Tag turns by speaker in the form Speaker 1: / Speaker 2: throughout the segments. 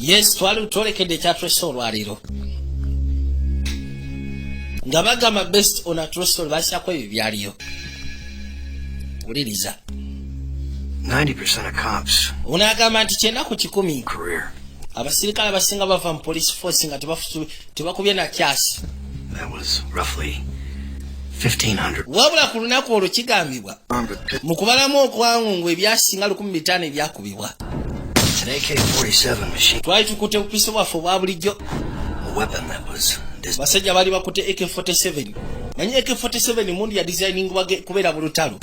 Speaker 1: Yes, twolekedde ekyatwese olwaleero nga bagamba best on a true story basyako ebyo byaliyo. Wuliriza.
Speaker 2: 90% of cops.
Speaker 1: Unagamba nti 90%
Speaker 2: career.
Speaker 1: Abasirikale abasinga bava mu police force nga tebakubye na kyasi.
Speaker 2: That was roughly 1,500.
Speaker 1: Wabula ku lunaku olwo kigambibwa mu kubalamu okwangu ebyasinga 1,500 ebyakubibwa.
Speaker 2: An AK-47 machine.
Speaker 1: Twali tukute bupiso bwaffe obwa bulijjo.
Speaker 2: A weapon that was
Speaker 1: basajja bali bakute AK-47. Nanyi AK-47 mundi ya designing kubeera mu lutalo.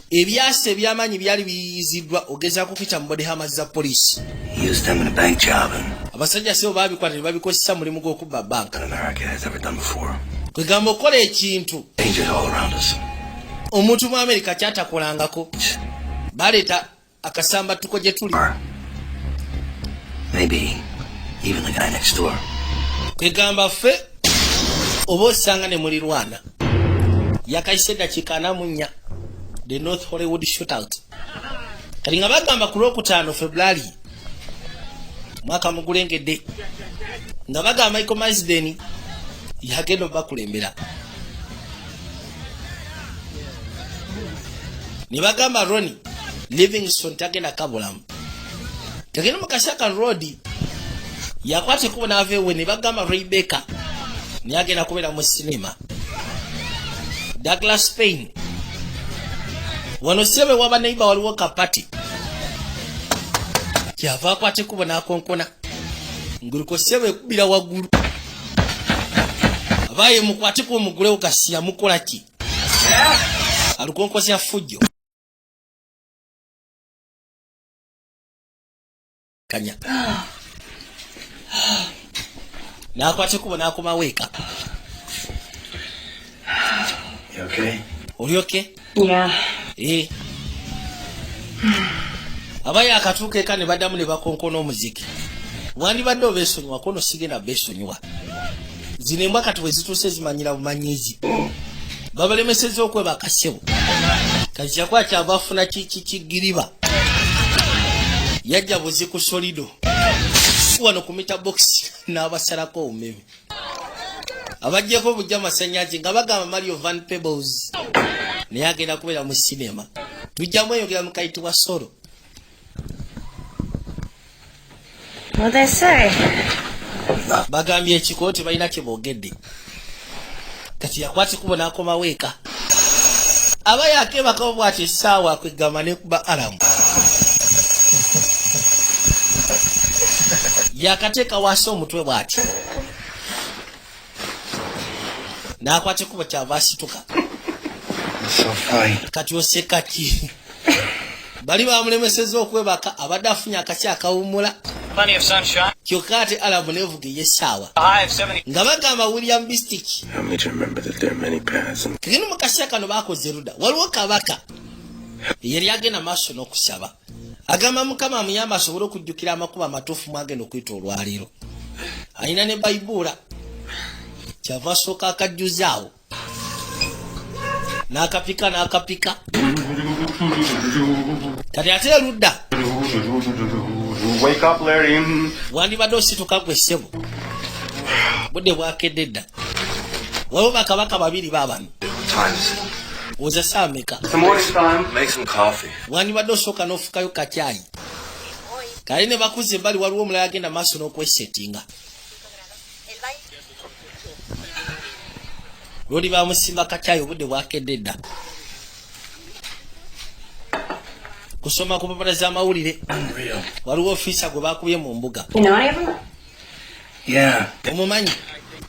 Speaker 1: Ebyase ebyamanyi byali biyiziddwa ogezaako kukita mu body hammers za police.
Speaker 2: Used them in a bank job.
Speaker 1: Abasajja sebo babikwata ne babikozesa mulimu gw'okubba banka.
Speaker 2: America has ever done before.
Speaker 1: Kwegamba okola ekintu.
Speaker 2: Dangers all around us.
Speaker 1: Omuntu mu America kyatakolangako. Baleeta akasamba tuko gye tuli.
Speaker 2: Maybe even the guy next door.
Speaker 1: Kwegamba ffe oba osanga ne mulirwana. Yakayise eddakiika 4 the North Hollywood shootout. Kati nga bagamba ku Lwokutaano February mwaka mugulengedde nga bagamba Michael Marsden yagenda bakulembera. Ne bagamba Ronnie Livingston tagenda kabulamu. Tagenda mu Kasaka Road yakwate kubo n'aveewe ne bagamba Rebecca ne agenda kubeera mu sinema. Douglas Payne wano sebe waba neighbor waliwo kapati kyava akwate kubo n'akonkona nguluko sebe kubira waggulu abaye mukwate kubo mugulewo kasiya mukola ki alukonkosya fujjo kanya n'akwate kubo n'akoma weeka.
Speaker 2: You okay?
Speaker 1: Oli okay?
Speaker 3: Yeah.
Speaker 1: Abaya akatuuka eka ne baddamu ne bakonkona omuziki. Wandibadde obeesonyiwa kono sigenda beesonyiwa. Zino embwa kati bwe zituuse zimanyira bumanyizi. Babalemesezza okweba akasebo. Kajja kwa kyava afuna kigiriba. Yajja buzi ku solido. Wano ku meter box n'abasalako omumeme. Abajjeko bujja masanyazi nga bagamba Mario Van Peebles naye agenda kubeera mu sinema. Tujjamu eyogera mu kayitibwa Solo.
Speaker 3: What they say?
Speaker 1: Bagambye ekikooti balina kye boogedde. Kati yakwate kubo n'akoma weeka. Aba yakebako bw'ati essaawa kwegamba ne kuba alamu. Yakateeka wansi omutwe bw'ati. N'akwate kubo kyava asituka. Kati oseka ki? Bali bamulemesezza okwebaka abadde afunye akasi akawummula. Kyokka ate alamu nevuga ey'essaawa. Nga bagamba William Bistic. Kageno mu kaseera kano baakoze erudda. Waliwo kabaka yali agenda maaso n'okusaba. Agamba Mukama amuyamba asobole okujjukira amakubo amatuufu mwagenda okuyita olwaleero. Alina ne Bayibula. Kyava asooka akajjuzaawo. N'akapika. Kati ate erudda.
Speaker 4: Wake up, Larry.
Speaker 1: Wandibadde osituka gwe ssebo. Budde bwakedde dda. Waliwo bakabaka babiri baabano. Oza saa meka.
Speaker 2: Make some coffee.
Speaker 1: Wandibadde osooka n'ofukayo katyayi. Kale ne bakuze bali waliwo omulala agenda maaso n'okwesettinga. Lodi bamusimba katyayi obudde bwakedde dda. Kusoma ku mpapula z'amawulire. Waliwo ofiisa gwe baakubye mu mbuga.
Speaker 3: You know any of them?
Speaker 2: Yeah.
Speaker 1: Omumanyi?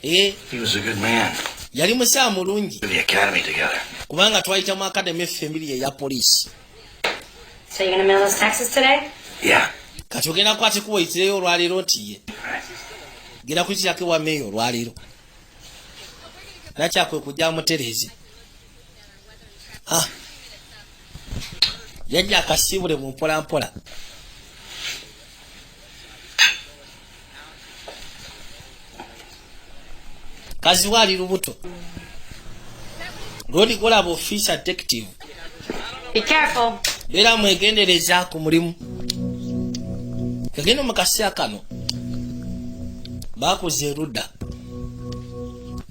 Speaker 2: He was a good man.
Speaker 1: Yali musaa mulungi.
Speaker 2: The academy together.
Speaker 1: Kubanga twayita mu academy effembiri eya poliisi.
Speaker 3: So you're gonna mail those taxes today?
Speaker 2: Yeah.
Speaker 1: Kati ogenda kwate kuwayitireyo olwaleero nti ye. Genda kuyitirako ewa meeyo olwaleero. Nakyakwe kujja mutereezi. Yajja akasiibule mu mpolampola. Kazi wali lubuto. Lodi golaba officer detective.
Speaker 3: Be careful.
Speaker 1: Beera mwegendereza ku mulimu. kagenda mu kaseera kano bakoze erudda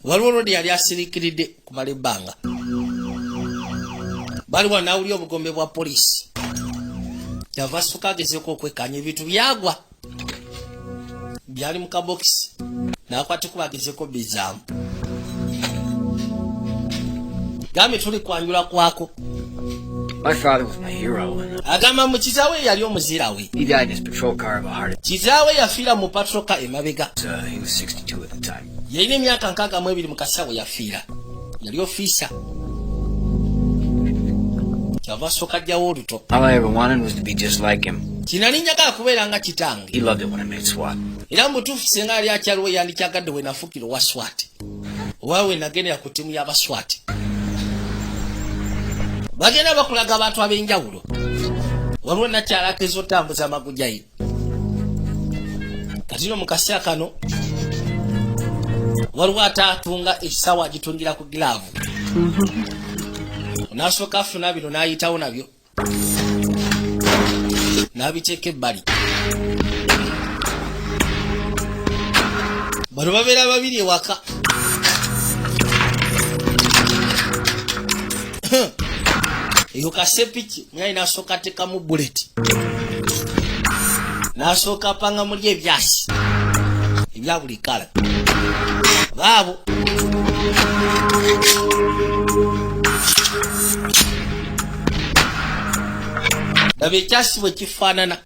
Speaker 1: waliwo lodi yali asiriikiridde kumala ebbanga baliwo nawulira obugombe bwa poliisi kyava asooka agezeeko okwekkaanya ebintu byagwa byali mu kabokisi n'akwateko bagezeeko bizaamu gambe tuli kwanjula kwako.
Speaker 4: My father was my hero.
Speaker 1: Agamba mu kitaawe yali omuzira we.
Speaker 4: He died in his patrol car of a heart attack.
Speaker 1: Kitaawe yafiira mu patrol car emabega.
Speaker 4: He was 62 at the time.
Speaker 1: Yalina emyaka 62 mu kaseera we yafiira. Yali ofiisa. Kyava asooka ajjawo oluto.
Speaker 4: All I ever wanted was to be just like him.
Speaker 1: Kinali njagala kubeera nga kitange.
Speaker 4: He loved it when I made SWAT.
Speaker 1: Era mu butuufu singa yali akyaliwo yandikyagadde we nafuukira owa SWAT. Owa we nagendera ku ttiimu y'abaswat. Bagenda bakulaga abantu ab'enjawulo. Waliwo nakyala akeeza otambuza amagujja ye. Kati no mu kaseera kano waliwo ataatunga essaawa agitungira ku giraavu. N'asooka afuna bino n'ayitawo nabyo. N'abiteeka ebbali. Bano babeera babiri ewaka. Eyo kasepiki mwayi n'asooka ateekamu buleti. N'asooka apanga muli ebyasi ebya buli kala. Baabo laba ekyasi bwe kifaanana.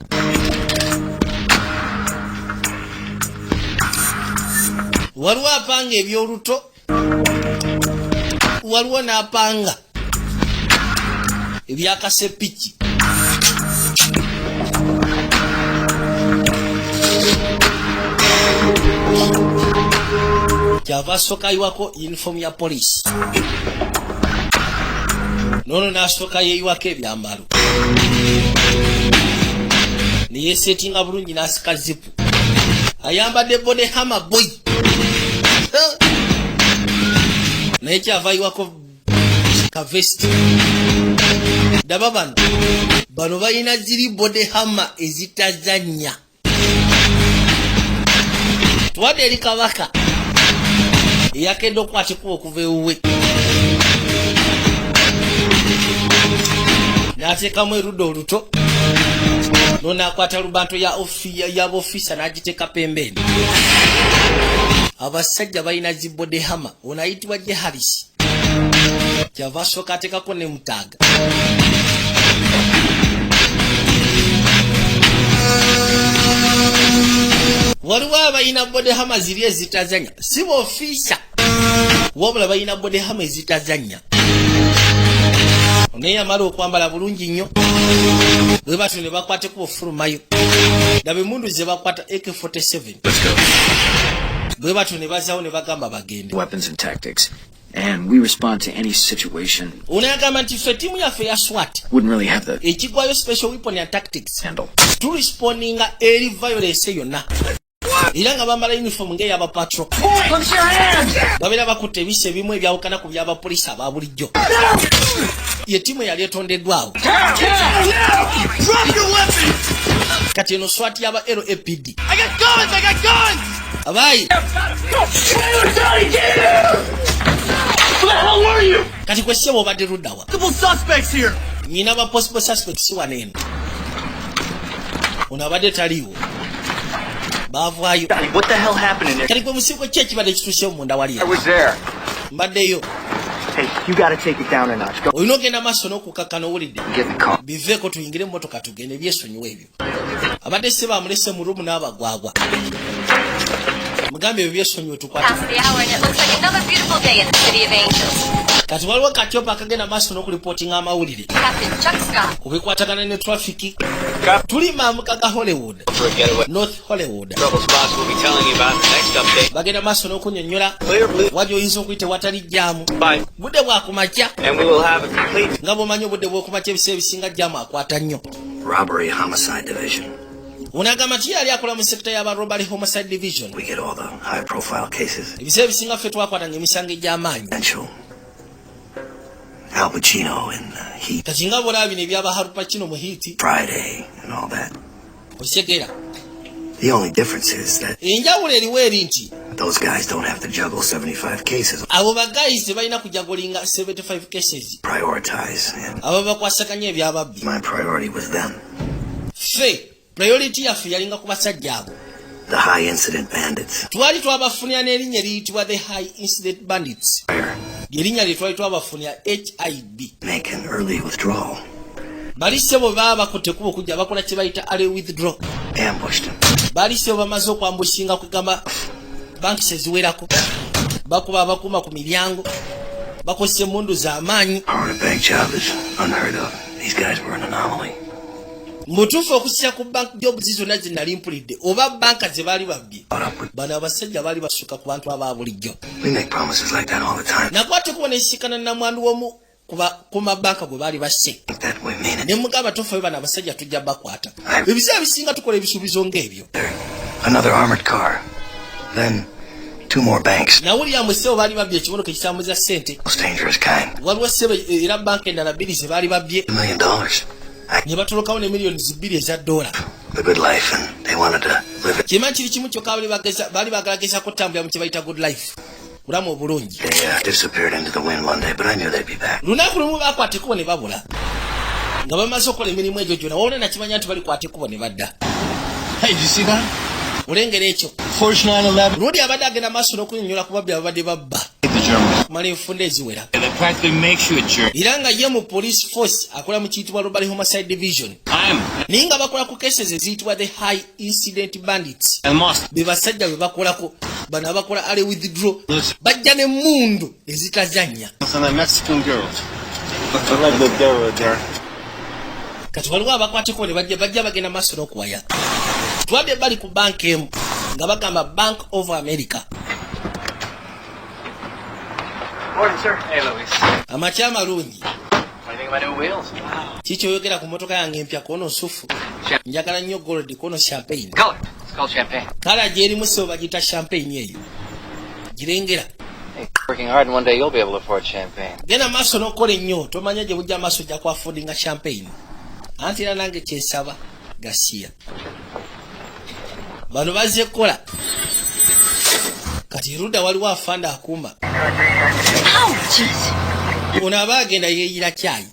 Speaker 1: Waliwo apanga ebyoluto, waliwo n'apanga ebyakasepiki. Kyava asooka yiwako uniform ya poliisi. Nono n'asooka yeeyiwako ebyambalo. Ne yeesetinga bulungi n'asika zipu. Ayambadde bode hammer boy. Naye kyava yiwako kavesti. Daba bano balina ziri bode hammer ezitazannya. Tuwadde eri kabaka eyakedde okwatikuba okuva ewuwe. N'ateekamu erudda oluto. N'akwata lubanto y'abofiisa n'agiteeka pembeni. Abasajja balina zi bode hammer. Ono ayitibwa Je Harris. Kyava asooka ateekako ne mutaaga. Waliwo abalina bode hammer ziri ezitazanya. Si b'ofiisa wabula balina bode hammer ezitazanya. Naye yamala okwambala bulungi nnyo. Bwe batyo ne bakwateko ofulumayo. Daba emmundu ze bakwata AK-47. Bwe batyo ne bazaawo ne bagamba bagende.
Speaker 4: Weapons and tactics. And we respond to any situation.
Speaker 1: Unayagamba nti ffe ttiimu yaffe ya SWAT.
Speaker 4: Wouldn't really have the
Speaker 1: ekigwayo special weapon and tactics.
Speaker 4: handle.
Speaker 1: Tulispondinga eri violence yonna. Era nga bambala uniform ng'eyaba patrol. Babeera bakutte ebisa ebimu ebyawukana ku by'abapoliisi aba bulijjo. Ye ttiimu eyali etondeddwawo. Kati eno SWAT yaba LAPD. Abaayi. Kati kwe ssebo obadde luddawa. Nyina ba possible suspects wano eno. Ono abadde taliiwo. Baavaayo.
Speaker 5: What the hell happened in there?
Speaker 1: Kati kwe musiiko ki ekibadde kituusewo munda wali.
Speaker 5: I was there.
Speaker 1: Mbaddeyo.
Speaker 5: Hey, you gotta take it down a notch. Go
Speaker 1: Olina ogenda maaso n'okukakkana owulidde.
Speaker 5: get in the car.
Speaker 1: Biveeko tuyingire mu mmotoka tugende byesonyiwa ebyo. Abadde ssebo amulese mu rumu n'abagwagwa. Mugambe ebyo byesonyiwe tukwate.
Speaker 3: Past the hour and it looks like another beautiful day in the City of Angels.
Speaker 1: Kati waliwo katyopa akagenda maaso n'okuripootinga amawulire.
Speaker 3: Captain Chuck Scott.
Speaker 1: Ku bikwatagana ne traffic. Tuli maamuka ga Hollywood.
Speaker 2: For a getaway.
Speaker 1: North Hollywood.
Speaker 2: Trouble spots we'll be telling you about in the next update.
Speaker 1: Bagenda maaso n'okunnyonnyola.
Speaker 2: Clear blue.
Speaker 1: Wajja oyinza okuyita watali jjaamu.
Speaker 2: Bye.
Speaker 1: Budde bwakumakya.
Speaker 2: And we will have a complete
Speaker 1: Nga bw'omanyi obudde bw'okumakya ebiseera ebisinga jjaamu akwata nnyo.
Speaker 2: robbery homicide division.
Speaker 1: Onagamba nti yali akola mu sekita y'aba robbery homicide division.
Speaker 2: We get all the high profile cases.
Speaker 1: Ebiseera ebisinga ffe twakwatanga emisango egy'amaanyi.
Speaker 2: Potential. Al Pacino in Heat.
Speaker 1: Kati nga bw'olaba bino ebyaba Al Pacino mu Heat.
Speaker 2: Friday and all that.
Speaker 1: Okitegera.
Speaker 2: The only difference is that
Speaker 1: enjawulo eriwo eri nti
Speaker 2: those guys don't have to juggle 75 cases.
Speaker 1: abo bagayisi tebalina kujagulinga 75 cases
Speaker 2: Prioritize. And
Speaker 1: abo bakwasaganya ebyababbi.
Speaker 2: my priority was them.
Speaker 1: Ffe priority yaffe yalinga ku basajja abo.
Speaker 2: The high incident bandits.
Speaker 1: Twali twabafunira n'erinnya eriyitibwa the high incident bandits. Erinnya lye twali twabafunira HIB.
Speaker 2: Make an early withdrawal.
Speaker 1: Bali sebo baba bakutte kubo kujja bakola kye bayita early withdraw.
Speaker 2: Ambushed him.
Speaker 1: Bali sebo bamaze okwambushinga kugamba banki seziwerako. Bakuba abakuma ku miryango. Bakozesa emmundu z'amaanyi.
Speaker 2: Our bank job is unheard of. These guys were an anomaly.
Speaker 1: Mutuufu okusisa ku bank job zizonna ze nali mpulidde oba banka ze baali babbye. Bano abasajja baali basukka ku bantu aba bulijjo.
Speaker 2: We make promises like that all the time.
Speaker 1: Nakwate kubona ensikana namwandu w'omu ku mabanka bwe baali basse.
Speaker 2: That we mean it.
Speaker 1: Ne mugamba tofa bano abasajja tujja bakwata. Ebiseera bisinga tukola ebisuubizo ng'ebyo.
Speaker 2: Another armored car. Then 2 more banks.
Speaker 1: Nawulira mu ssebo baali babbye ekimotoka ekitambuza ssente.
Speaker 2: Most dangerous kind.
Speaker 1: Waliwo ssebo era banka endala bbiri ze baali babbye.
Speaker 2: $1 million.
Speaker 1: Ne batolokawo ne miliyoni bbiri eza dola.
Speaker 2: The good life, and they wanted to live it.
Speaker 1: Kimanyi kiri kimu kyokka baali bagalagezako kutambulira mu kye bayita good life. Bulamu obulungi.
Speaker 2: They disappeared into the wind one day, but I knew they'd be back.
Speaker 1: Lunaku lumu bakwata ekkubo ne babula. Nga bamaze okukola emirimu egyo gyonna wawona nakimanya nti balikwata ekkubo ne badda.
Speaker 6: Hey, did you see that?
Speaker 1: Olengera ekyo.
Speaker 6: Porsche 911.
Speaker 1: Lundi abadde agenda maaso n'okunyonnyola ku babbi ababadde babba.
Speaker 6: The Germans.
Speaker 1: Kumala enfunda eziwera.
Speaker 6: That practically makes you a jerk.
Speaker 1: Era nga ye mu police force akola mu kiyitibwa robbery homicide division. Naye nga bakola ku cases eziyitibwa the high incident bandits.
Speaker 6: And must.
Speaker 1: Be basajja be bakolako bano abakola early withdraw. Bajja n'emmundu ezitazannya.
Speaker 6: Some of the Mexican girls. I like the girl there.
Speaker 1: Kati waliwo abakwateko ne bajja bagenda maaso n'okuwaya. Twadde bali ku banka emu nga bagamba Bank of America.
Speaker 5: Morning, sir. Hey, Louis.
Speaker 1: Amakya amalungi.
Speaker 5: What do you think of my new wheels?
Speaker 1: Kikyoyogera ku motoka yange empya kono nsufu. Njagala nnyo gold kono champagne.
Speaker 5: Color. It's called champagne.
Speaker 1: Kala gyerimu sebo bagiyita champagne eyo. Girengera.
Speaker 5: Hey, working hard and one day you'll be able to afford champagne.
Speaker 1: Genda maaso n'okola ennyo tomanya gye bujja maaso ojja kwaffordinga champagne. Anti era nange kyesaba gasiya. Bano bazze kola. Kati erudda waliwo afanda akuuma. Ono aba agenda yeeyira caayi.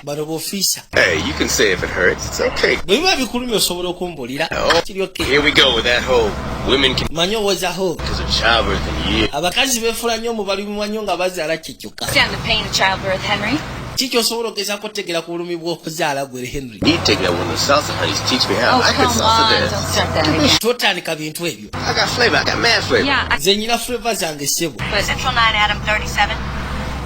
Speaker 1: Bano b'ofiisa.
Speaker 7: Hey, you can say if it hurts. It's okay.
Speaker 1: Bwe biba bikulumya osobola okumbulira. Kiri okay.
Speaker 7: Here we go with that whole women can
Speaker 1: Manyi owoozaho.
Speaker 7: because of childbirth and years.
Speaker 1: Abakazi beefula nnyo mu balumi nnyo nga bazaala kyekyoka.
Speaker 3: Stand the pain of childbirth, Henry.
Speaker 1: Kiki osobola okugezaako otegeera ku bulumi bw'okuzaala gwe Henry.
Speaker 7: You take that one to salsa, honey. Teach me how. I can salsa
Speaker 3: Don't
Speaker 7: dance.
Speaker 3: start that again.
Speaker 1: Totandika bintu ebyo.
Speaker 7: I got flavor. I got mad flavor.
Speaker 3: Yeah,
Speaker 1: Nze nyina flavor zange ssebo.
Speaker 3: Central 9 Adam 37.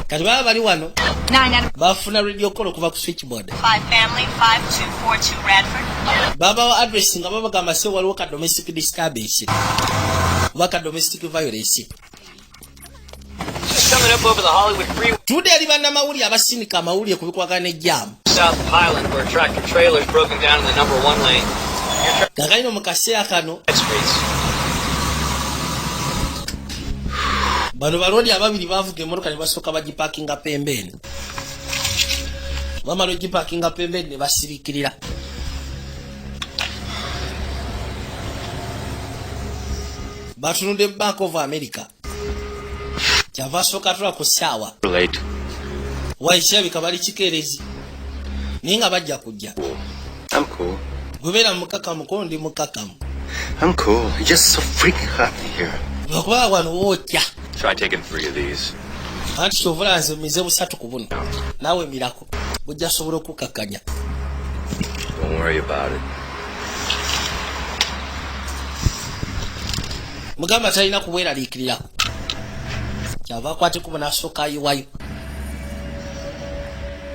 Speaker 1: Kati baba bali wano
Speaker 3: 9 Adam
Speaker 1: bafuna radio call okuva ku switchboard.
Speaker 3: 5 Family 5242 Radford.
Speaker 1: Baba wa address nga babagamba se waliwo ka domestic disturbance. Waka domestic violence.
Speaker 5: Coming up over the Hollywood Freeway,
Speaker 1: Tudde ali bannamawulire abasindika amawulire ku bikwagana n'ejjaamu.
Speaker 5: South Highland, where tractor trailers broken down in the number 1 lane.
Speaker 1: Kakalino mu kaseera kano
Speaker 5: Streets.
Speaker 1: bano balodi ababiri bavuga emmotoka ne basooka bagipaakinga pembeeni. Bamala ogipaakinga pembeeni ne basiriikirira. Batunudde Bank of America. Kyava asooka atula ku ssaawa.
Speaker 7: Late.
Speaker 1: Waishabika bali kikeerezi. Naye nga bajja kujja.
Speaker 7: I'm cool.
Speaker 1: Gubeera mukakamu ko ndi mukakamu.
Speaker 7: I'm cool. It's just so freaking hot in here.
Speaker 1: Lwakuba wano wootya.
Speaker 7: Try taking 3 of these.
Speaker 1: Anti kyovula nze mize busatu ku buno. Naawe emirako. Bujja sobola okukakkanya.
Speaker 7: Don't worry about it.
Speaker 1: Mugamba talina kubweraliikirirako. Kyava akwate kubo n'asooka ayiwayo.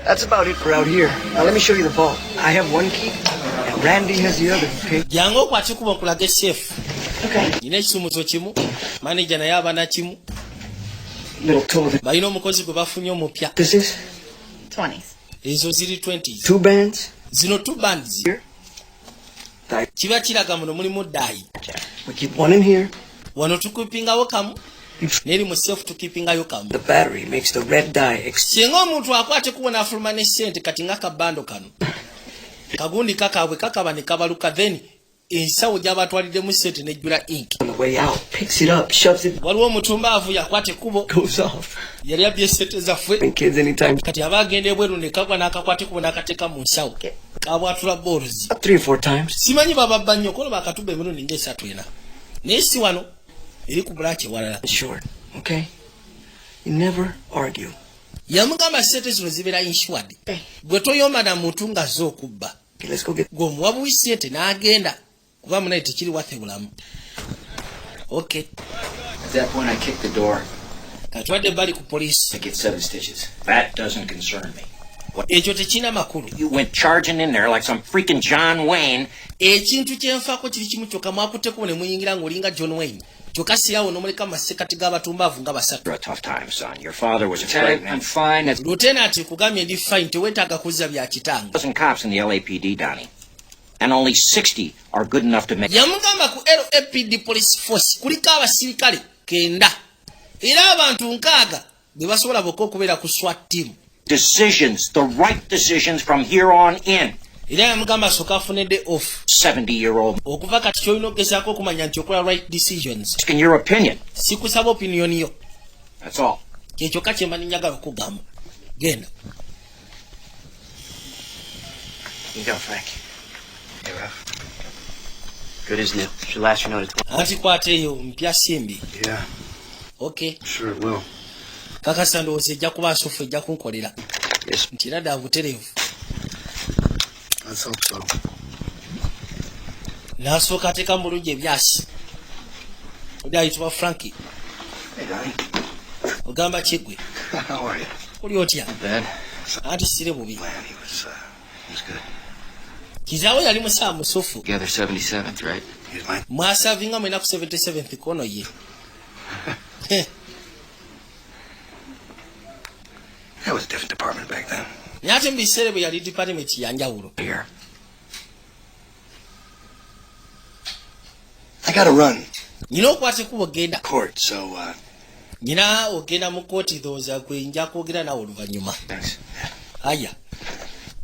Speaker 5: That's about it for out here. Now let me show you the vault. I have 1 key, and Randy has the other, okay?
Speaker 1: Jangu okwate kubo nkulage seefu.
Speaker 5: Okay.
Speaker 1: Nina ekisumuzo kimu. Manager naye aba na kimu.
Speaker 5: Little tool that
Speaker 1: Balina omukozi gwe bafunye omupya.
Speaker 5: this is.
Speaker 3: 20s.
Speaker 1: Ezo ziri 20s.
Speaker 5: 2 bands.
Speaker 1: Zino 2 bands.
Speaker 5: Here.
Speaker 1: Kiba kiraga muno mulimu daayi.
Speaker 5: We keep 1 in here.
Speaker 1: Wano tukipingawo kamu. Neri mu seefu tukipingayo kamu.
Speaker 5: The battery makes the red dye
Speaker 1: Singa omuntu akwate kubona afuluma ne ssente kati nga kabando kano. Kagundi kakabwe kakaba ne kabaluka then ensawo gy'abatwaliddemu ssente nejjula ink.
Speaker 5: On the way out, picks it up, shoves it,
Speaker 1: Waliwo omutumbaavu yakwata ekkubo
Speaker 5: goes off.
Speaker 1: yali abbye ssente zaffe
Speaker 5: And kids anytime.
Speaker 1: kati aba agenda ebweru ne kagwa n'akakwata ekkubo n'akateeka mu nsawo kabwatula boolozi.
Speaker 5: 3 or 4 times.
Speaker 1: Simanyi bababba nnyo kono bakatuba emirundi nga 3-4 naye si wano eri ku bulaaki ewalala.
Speaker 5: Short, okay? You never argue.
Speaker 1: Yamugamba ssente zino zibeera insured. Gwe toyoma na muntu ng'azze okubba.
Speaker 5: Okay, let's go get.
Speaker 1: Gwe omuwa ssente n'agenda kuba munaye tekiri wathe bulamu. Okay.
Speaker 4: At that point, I kicked the door.
Speaker 1: Katwadde bali ku poliisi.
Speaker 4: I get 7 stitches. That doesn't concern me.
Speaker 1: Ekyo tekina makulu.
Speaker 8: You went charging in there like some freaking John Wayne.
Speaker 1: Ekintu kyenfaako kiri kimu kyokka mwakutteko ne muyingira ng'olinga John Wayne. Kyokka sirawo n'omuleka masekati g'abatumbaavu nga basatu.
Speaker 8: For a tough time, son. Your father was a
Speaker 4: Lieutenant,
Speaker 8: pregnant.
Speaker 4: I'm fine. That's
Speaker 1: Lieutenant kugambye ndi fine teweetaaga kuzza bya kitanga.
Speaker 8: Dozen cops in the LAPD, Donnie. And only 60 are good enough to make.
Speaker 1: Yamugamba ku LAPD police force kuliko abasirikale 9 era abantu 6 be basobola bokka okubeera ku SWAT team.
Speaker 8: Decisions, the right decisions from here on in.
Speaker 1: Era yamugamba asooka afune day off.
Speaker 8: 70-year-old.
Speaker 1: Okuva kati kyolina okugezaako okumanya nti okola right decisions.
Speaker 8: Asking your opinion.
Speaker 1: Sikusaba opinion yo.
Speaker 8: That's all.
Speaker 1: Kyekyoka kye mani njagala okugamba. Genda.
Speaker 4: you go, Frank.
Speaker 7: Hey, Ralph.
Speaker 4: Good as new. Should last you another 20.
Speaker 1: Anti kwata eyo mpya simbi.
Speaker 7: Yeah,
Speaker 1: Okay.
Speaker 7: sure it will.
Speaker 1: Kakasa ndowooza ejja kuba asufu ejja kunkolera.
Speaker 7: Yes,
Speaker 1: Nti era ddala butereevu.
Speaker 7: let's hope so.
Speaker 1: N'asooka ateeka mu bulungi ebyasi. Oli ayitibwa Frankie.
Speaker 7: Hey, Donnie.
Speaker 1: Ogamba kiggwe.
Speaker 7: How are you?
Speaker 1: Oli otya?
Speaker 4: Bad.
Speaker 1: Anti sire bubi.
Speaker 7: Man, he was good.
Speaker 1: Kizaawe yali musaa musufu.
Speaker 4: Together 77th, right?
Speaker 7: He was mine.
Speaker 1: Mwasavinga mwena ku 77th kono ye.
Speaker 7: That was a different department back then.
Speaker 1: Naye ate mu biseera bwe yali department ya njawulo.
Speaker 4: Here.
Speaker 7: I gotta run.
Speaker 1: Nyina okwata ekkubo genda.
Speaker 7: Court, so,
Speaker 1: Nyina ogenda mu kooti dhooza gwe nja kwogera nawe oluvannyuma.
Speaker 7: thanks.
Speaker 1: Aya.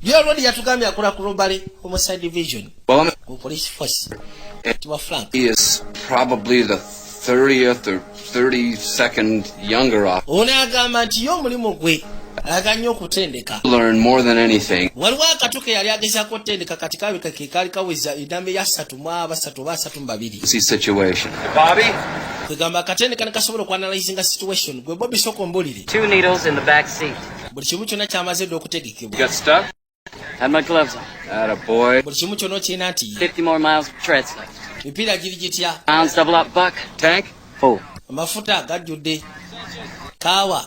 Speaker 1: Byo Lodi yatugambye akola ku Robale Homicide Division.
Speaker 9: Well,
Speaker 1: Ku police force. Tiwa Frank.
Speaker 9: he is probably the 30th or 32nd younger officer.
Speaker 1: Ono agamba nti yo omulimu gwe ayaga nnyo okutendeka.
Speaker 9: Learn more than anything.
Speaker 1: Waliwo akatuke yali agezaako otendeka kati kabika ke kaali kaweza edambe ya 332.
Speaker 9: See situation.
Speaker 6: Bobby?
Speaker 1: Kwegamba akatendeka ne kasobola okuanalyzinga situation. Gwe Bobby soko mbulire.
Speaker 5: 2 needles in the back seat.
Speaker 1: Buli kimu kyonna kyamaze dde okutegekebwa.
Speaker 9: Got stuck?
Speaker 5: Had my gloves on.
Speaker 9: Atta boy.
Speaker 1: Buli kimu kyonna okirina nti
Speaker 5: 50 more miles of treads left.
Speaker 1: mipiira giri gitya.
Speaker 5: Pounds double up buck.
Speaker 9: Tank?
Speaker 5: Full.
Speaker 1: Amafuta gajjudde. Kaawa.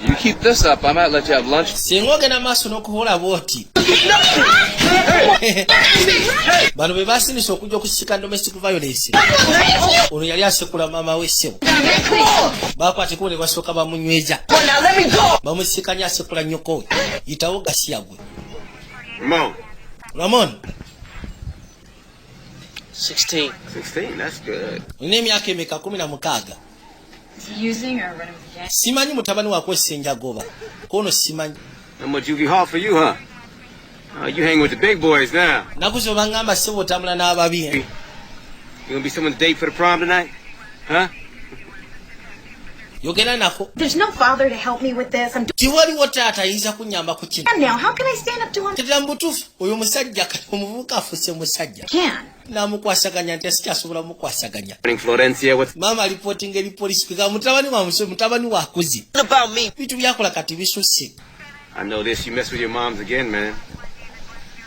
Speaker 9: You keep this up, I might let you have lunch.
Speaker 1: Singa ogenda maaso n'okuhola bw'oti. Bano be basinisa okujja okusika domestic violence. Ono yali asekula maama we ssebo. Baakwata ekkubo ne basooka bamunyweza. Bamusikanya asekula nnyoko we. Yitawo gasiya gwe. Ramon.
Speaker 5: 16.
Speaker 6: 16, that's good.
Speaker 1: Olina emyaka emeka 16.
Speaker 3: Is he using or running with the gang?
Speaker 1: Simanyi mutabani wakwesa enjagoba. Kono simanyi.
Speaker 6: No more juvie hall for you, huh? Oh, you hang with the big boys now.
Speaker 1: Nakuze obangamba ssebo otambula n'ababi.
Speaker 6: You gonna be someone's date for the prom tonight? Huh?
Speaker 1: Yogera nako.
Speaker 3: There's no father to help me with this. I'm
Speaker 1: Tiwaliwo taata ayinza kunnyamba ku kino.
Speaker 3: now. How can I stand up to him?
Speaker 1: Tetera mu butuufu oyo musajja kati omuvubuka afuuse musajja.
Speaker 3: Can.
Speaker 1: N'amukwasaganya nti asikyasobola mukwasaganya.
Speaker 6: Running Florencia with
Speaker 1: Maama alipotinga eri poliisi kwega mutabani wa musome mutabani wa akuzi.
Speaker 5: About me.
Speaker 1: Bitu byakola kati bisusse.
Speaker 6: I know this, you mess with your moms again, man.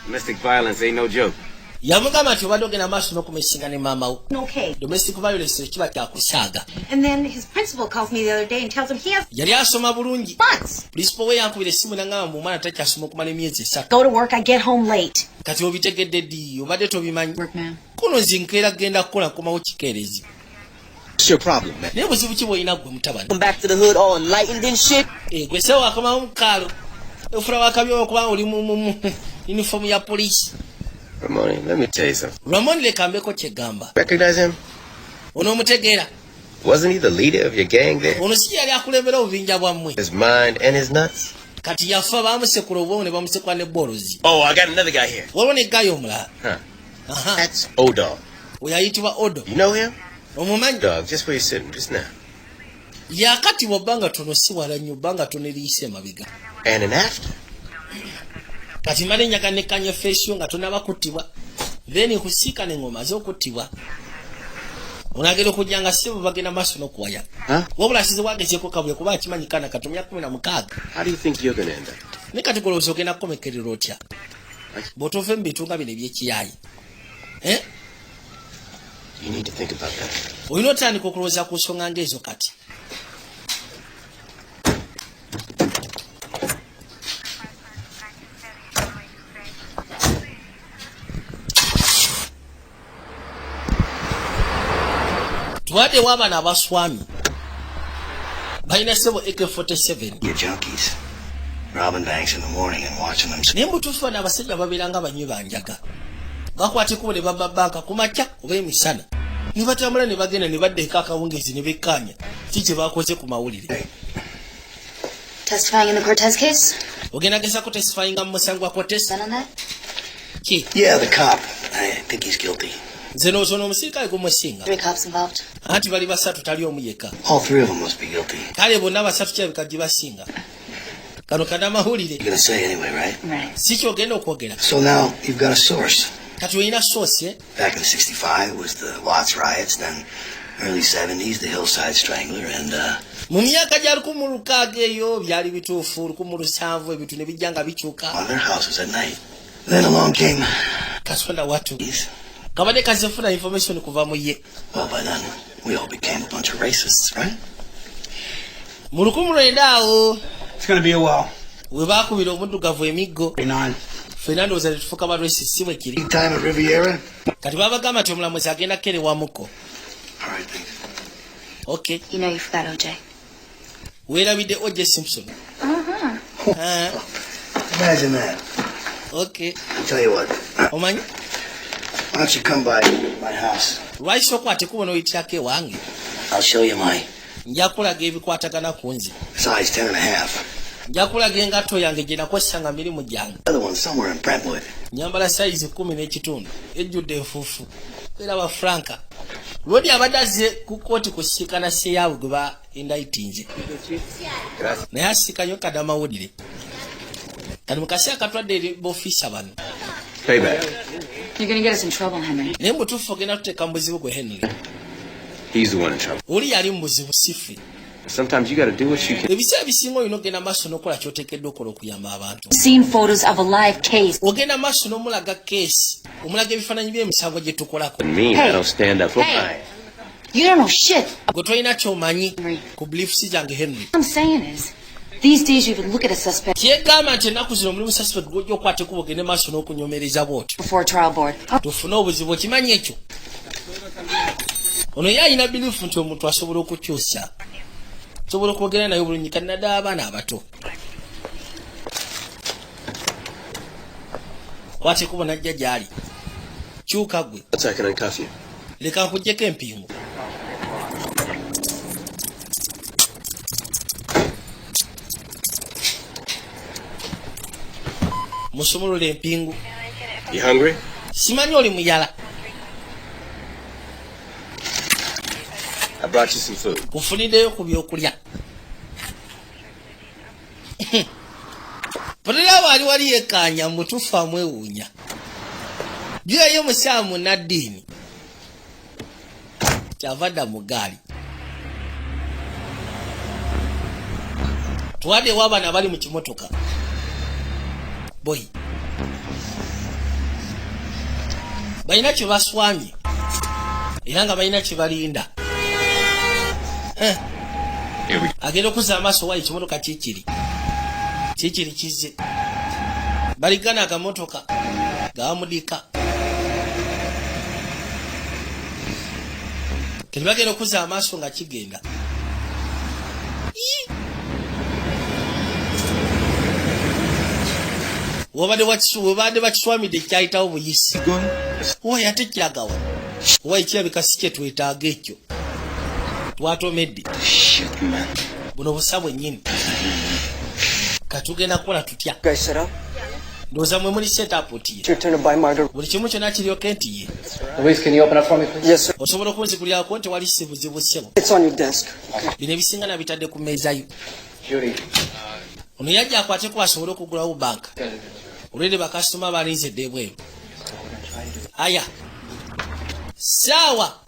Speaker 6: Domestic violence ain't no joke.
Speaker 1: Yamugamba nti obadde ogenda maaso n'okumesinga ne maama wo.
Speaker 3: Okay.
Speaker 1: Domestic violence kiba kyakusaaga.
Speaker 3: And then his principal calls me the other day and tells him he has
Speaker 1: Yali asoma bulungi.
Speaker 3: months.
Speaker 1: Principal we yankubira essimu n'angamba mu mwana takyasoma okumala emyezi 3.
Speaker 3: Go to work. I get home late.
Speaker 1: Kati obitegedde ddi obadde tobimanyi.
Speaker 3: Work, man.
Speaker 1: Kuno nze nkeera genda kukola nkomawo kikeerezi.
Speaker 7: What's your problem, man?
Speaker 1: Naye buzibu ki bw'olina ggwe mutabani?
Speaker 5: Come back to the hood all enlightened and shit.
Speaker 1: Gwe sewo wakomawo mu kaalo. Ofuna wakabi okuba oli mu uniform ya poliisi.
Speaker 7: Ramoni, let me tell you something.
Speaker 1: Ramon leka mbeko kyegamba.
Speaker 7: Recognize him?
Speaker 1: Onoomutegeera.
Speaker 7: Wasn't he the leader of your gang there?
Speaker 1: Ono si yali akulembera obubinja bwammwe.
Speaker 7: His mind and his nuts?
Speaker 1: kati yafa bamusekula obwongo ne bamusekula ne bolozi.
Speaker 7: Oh, I got another guy here.
Speaker 1: Waliwo ne gayo omulala.
Speaker 7: Huh. That's O-Dog.
Speaker 1: Oyo ayitibwa Odo.
Speaker 7: You know him?
Speaker 1: Omumanyi?
Speaker 7: Dog, just where you're sitting just now.
Speaker 1: Yakati bw'obbanga tono si wala nnyo bbanga tono eriyise emabega.
Speaker 7: And an after.
Speaker 1: Kati mbadde njaga nekkanya feesiyo nga tonaba kuttibwa. Then kusiika n'engoma z'okuttibwa. Onagenda okujja nga si bwe bagenda maaso n'okuwaya. Wabula asize wagezeeko kabule kuba akimanyika na katumya 16.
Speaker 7: How do you think you're going to end up?
Speaker 1: Ne kati golowooza ogenda kukomekerera otya? Bw'otove mu bintu nga bino eby'ekiyaayi.
Speaker 7: You need to think about that.
Speaker 1: Olina otandika okulowooza ku nsonga ng'ezo kati. Tuwadde w'abaana abaswami balina ssebo AK-47.
Speaker 2: You junkies. Robbing banks in the morning and watching them.
Speaker 1: Naye mbutuufu bano abasajja babeera nga banywi banjaga. Bakwata ekkubo ne babba banka ku makya oba emisana. Ne batambula ne bagenda ne baddeeko akawungeezi ne bekkaanya. Ki kye baakoze ku mawulire.
Speaker 3: Testifying in the Cortez case?
Speaker 1: Ogenda gezaako tesifyinga mu musango gwa Cortez?
Speaker 3: Done on that?
Speaker 1: Ki?
Speaker 2: Yeah, the cop. I think he's guilty.
Speaker 1: Nze n'ozoona omusirikale gumusinga.
Speaker 3: 3 cops involved.
Speaker 1: Anti bali basatu tali omu yekka.
Speaker 2: All 3 of them must be guilty.
Speaker 1: Kale bonna basatu kirabika gye basinga. Kano kannamawulire.
Speaker 2: You're gonna say anyway, right?
Speaker 3: Right.
Speaker 1: Si kyogenda okwogera.
Speaker 2: So now you've got a source.
Speaker 1: Kati olina source,
Speaker 2: Back in '65 was the Watts riots, then early '70s the Hillside Strangler, and
Speaker 1: mu myaka gya 1600 eyo byali bituufu 1700 ebintu ne bijja nga bikyuka.
Speaker 2: on their houses at night. Then along came
Speaker 1: Kasonda watu.
Speaker 2: these.
Speaker 1: Kabadde kazifuna information kuva mu ye.
Speaker 2: Well, by then we all became a bunch of racists, right?
Speaker 1: Mu 1900 awo
Speaker 5: It's gonna be a while.
Speaker 1: we baakubira omuddugavu emiggo.
Speaker 5: 39.
Speaker 1: Fernando oza tetufuuka balwesi si bwe kiri.
Speaker 2: Big time at Riviera.
Speaker 1: Kati babagamba nti omulamuzi agenda kkerewamuko.
Speaker 2: All right, thanks.
Speaker 1: Okay.
Speaker 3: You know you forgot OJ.
Speaker 1: Weerabidde O.J. Simpson.
Speaker 2: Imagine that.
Speaker 1: Okay.
Speaker 2: I'll tell you what.
Speaker 1: Omanyi?
Speaker 2: Why don't you come by my house?
Speaker 1: Lwaki okwata ekkubo n'oyitirako ewange?
Speaker 2: I'll show you my
Speaker 1: Nja kulaga ebikwatagana ku nze.
Speaker 2: size 10.5.
Speaker 1: Nja kulaga engatto yange gye nakozesanga mirimu gyange.
Speaker 2: The other one's somewhere in Brentwood.
Speaker 1: Nyambala sayizi 10.5 ejjudde enfuufu. Era ba Franka. Lodi abadde azze ku kooti kusiikana sseyaabwe gwe ba indaitinze. Naye asiika nnyo kadde amawulire. Kati mu kaseera katwadde eri b'ofiisa bano.
Speaker 7: Payback.
Speaker 3: You're gonna get us in trouble, Henry.
Speaker 1: Naye mu butuufu ogenda tuteeka mu buzibu gwe Henry.
Speaker 7: He's the one in trouble.
Speaker 1: Oli yali mu buzibu sife.
Speaker 7: Sometimes you got to do what you can.
Speaker 1: Ebiseera bisinga olina ogenda maaso n'okola ky'oteekeddwa okola okuyamba abantu.
Speaker 3: Seen photos of a live case.
Speaker 1: Ogenda maaso n'omulaga keesi. Omulaga ebifaananyi by'emisango gye tukolako.
Speaker 7: Me, I don't stand up for
Speaker 3: Hey. You don't know shit.
Speaker 1: Gwe tolina ky'omanyi ku beliefs zange Henry.
Speaker 3: What I'm saying is, these days you would look at a suspect
Speaker 1: Kyegamba nti ennaku zino mulimu suspect gw'ojja okwata ekkubo ogende maaso n'okunyomereza bw'otyo.
Speaker 3: before a trial board.
Speaker 1: Tufune obuzibu okimanyi ekyo. Ono ye alina bilifu nti omuntu asobola okukyusa. Sobola okwogera naye obulungi kati naddala abaana abato. Kwata ekkubo najja gy'ali. Kyuka gwe.
Speaker 7: I can uncuff you.
Speaker 1: Leka nkuggyeko empingu. Musumulula empingu.
Speaker 7: You hungry?
Speaker 1: Simanyi oli muyala.
Speaker 7: I brought you some food.
Speaker 1: Kufuniddeyo ku byokulya. Potera wali wali yekkaanya mutuufu amwewuunya. Julayo musaamu naddiini. Kyava dda mu ggaali. Tuwaddewo abaana bali mu kimotoka. Boy. Balina kye baswamye. Era nga balina kye balinda. Agenda okuzza amaaso wayi ekimotoka kikiri. Kikiri kizze. Baligana akamotoka. Gaamudika. Kati bagenda okuzza amaaso nga kigenda. Wabadde bakiswamidde kyayitawo buyisi. Owa ate kiragawa. Owa ekirabika si kye twetaaga ekyo. Twatomedde.
Speaker 2: Shit, man.
Speaker 1: Buno busa bwennyini. katugenda kukola tutya
Speaker 5: Guys set up?
Speaker 1: ndowooza mwe muli setup tiye
Speaker 5: It's your turn to buy margarita.
Speaker 1: buli kimu kyonna kiryoke nti ye
Speaker 4: Louise, can you open up for me, please?
Speaker 5: Yes, sir.
Speaker 1: osobola okunzigulyako nti wali sibuzibu ssebo
Speaker 5: It's on your desk.
Speaker 1: bino ebisinga nabitadde ku mmeeza yo
Speaker 4: Judy.
Speaker 1: ono yajja akwateko asobole okugulawo banka olwedde bakasitoma balinze dde ebweru aya saawa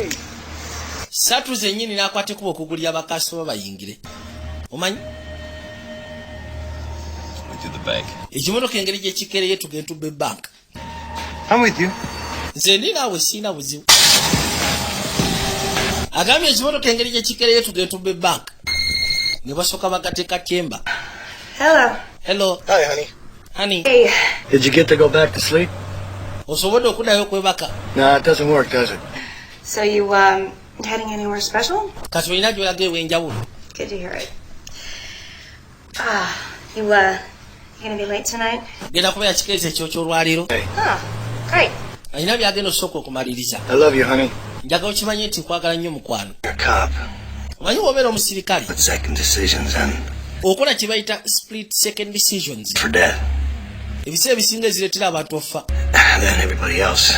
Speaker 1: 3 zennyini n'akwatekuba okugulira bakasitoma bayingire omanyi ekimotoka engeri gyekikereye tugenda tubba ebbanka nze ndi naawe siina buzibu agambye ekimotoka engeri gyekikereye tugenda tubba ebbanka ne basooka bagateeka tyemba. Hello.
Speaker 5: Hi, honey.
Speaker 1: Honey.
Speaker 3: Hey.
Speaker 5: Did you get to go back to sleep?
Speaker 1: Osobola okuddayo okwebaka.
Speaker 5: Nah, it doesn't work, does it?
Speaker 3: So you, heading anywhere special?
Speaker 1: Kati olina gy'olaga ew'enjawulo.
Speaker 3: Good to hear it. You gonna be late tonight?
Speaker 1: Genda kubeera kikeezi ekyo ky'olwaleero.
Speaker 3: Oh, great.
Speaker 1: Alina byagenda osooka okumaliriza.
Speaker 5: I love you, honey.
Speaker 1: Njaga okimanye nti nkwagala nnyo mukwano.
Speaker 2: You're a cop.
Speaker 1: Omanyi bw'obeera omusirikale.
Speaker 2: With second decisions and
Speaker 1: Okola kye bayita split second decisions.
Speaker 2: for death.
Speaker 1: Ebiseera ebisinga ezireetera abantu offa.
Speaker 2: Then everybody else.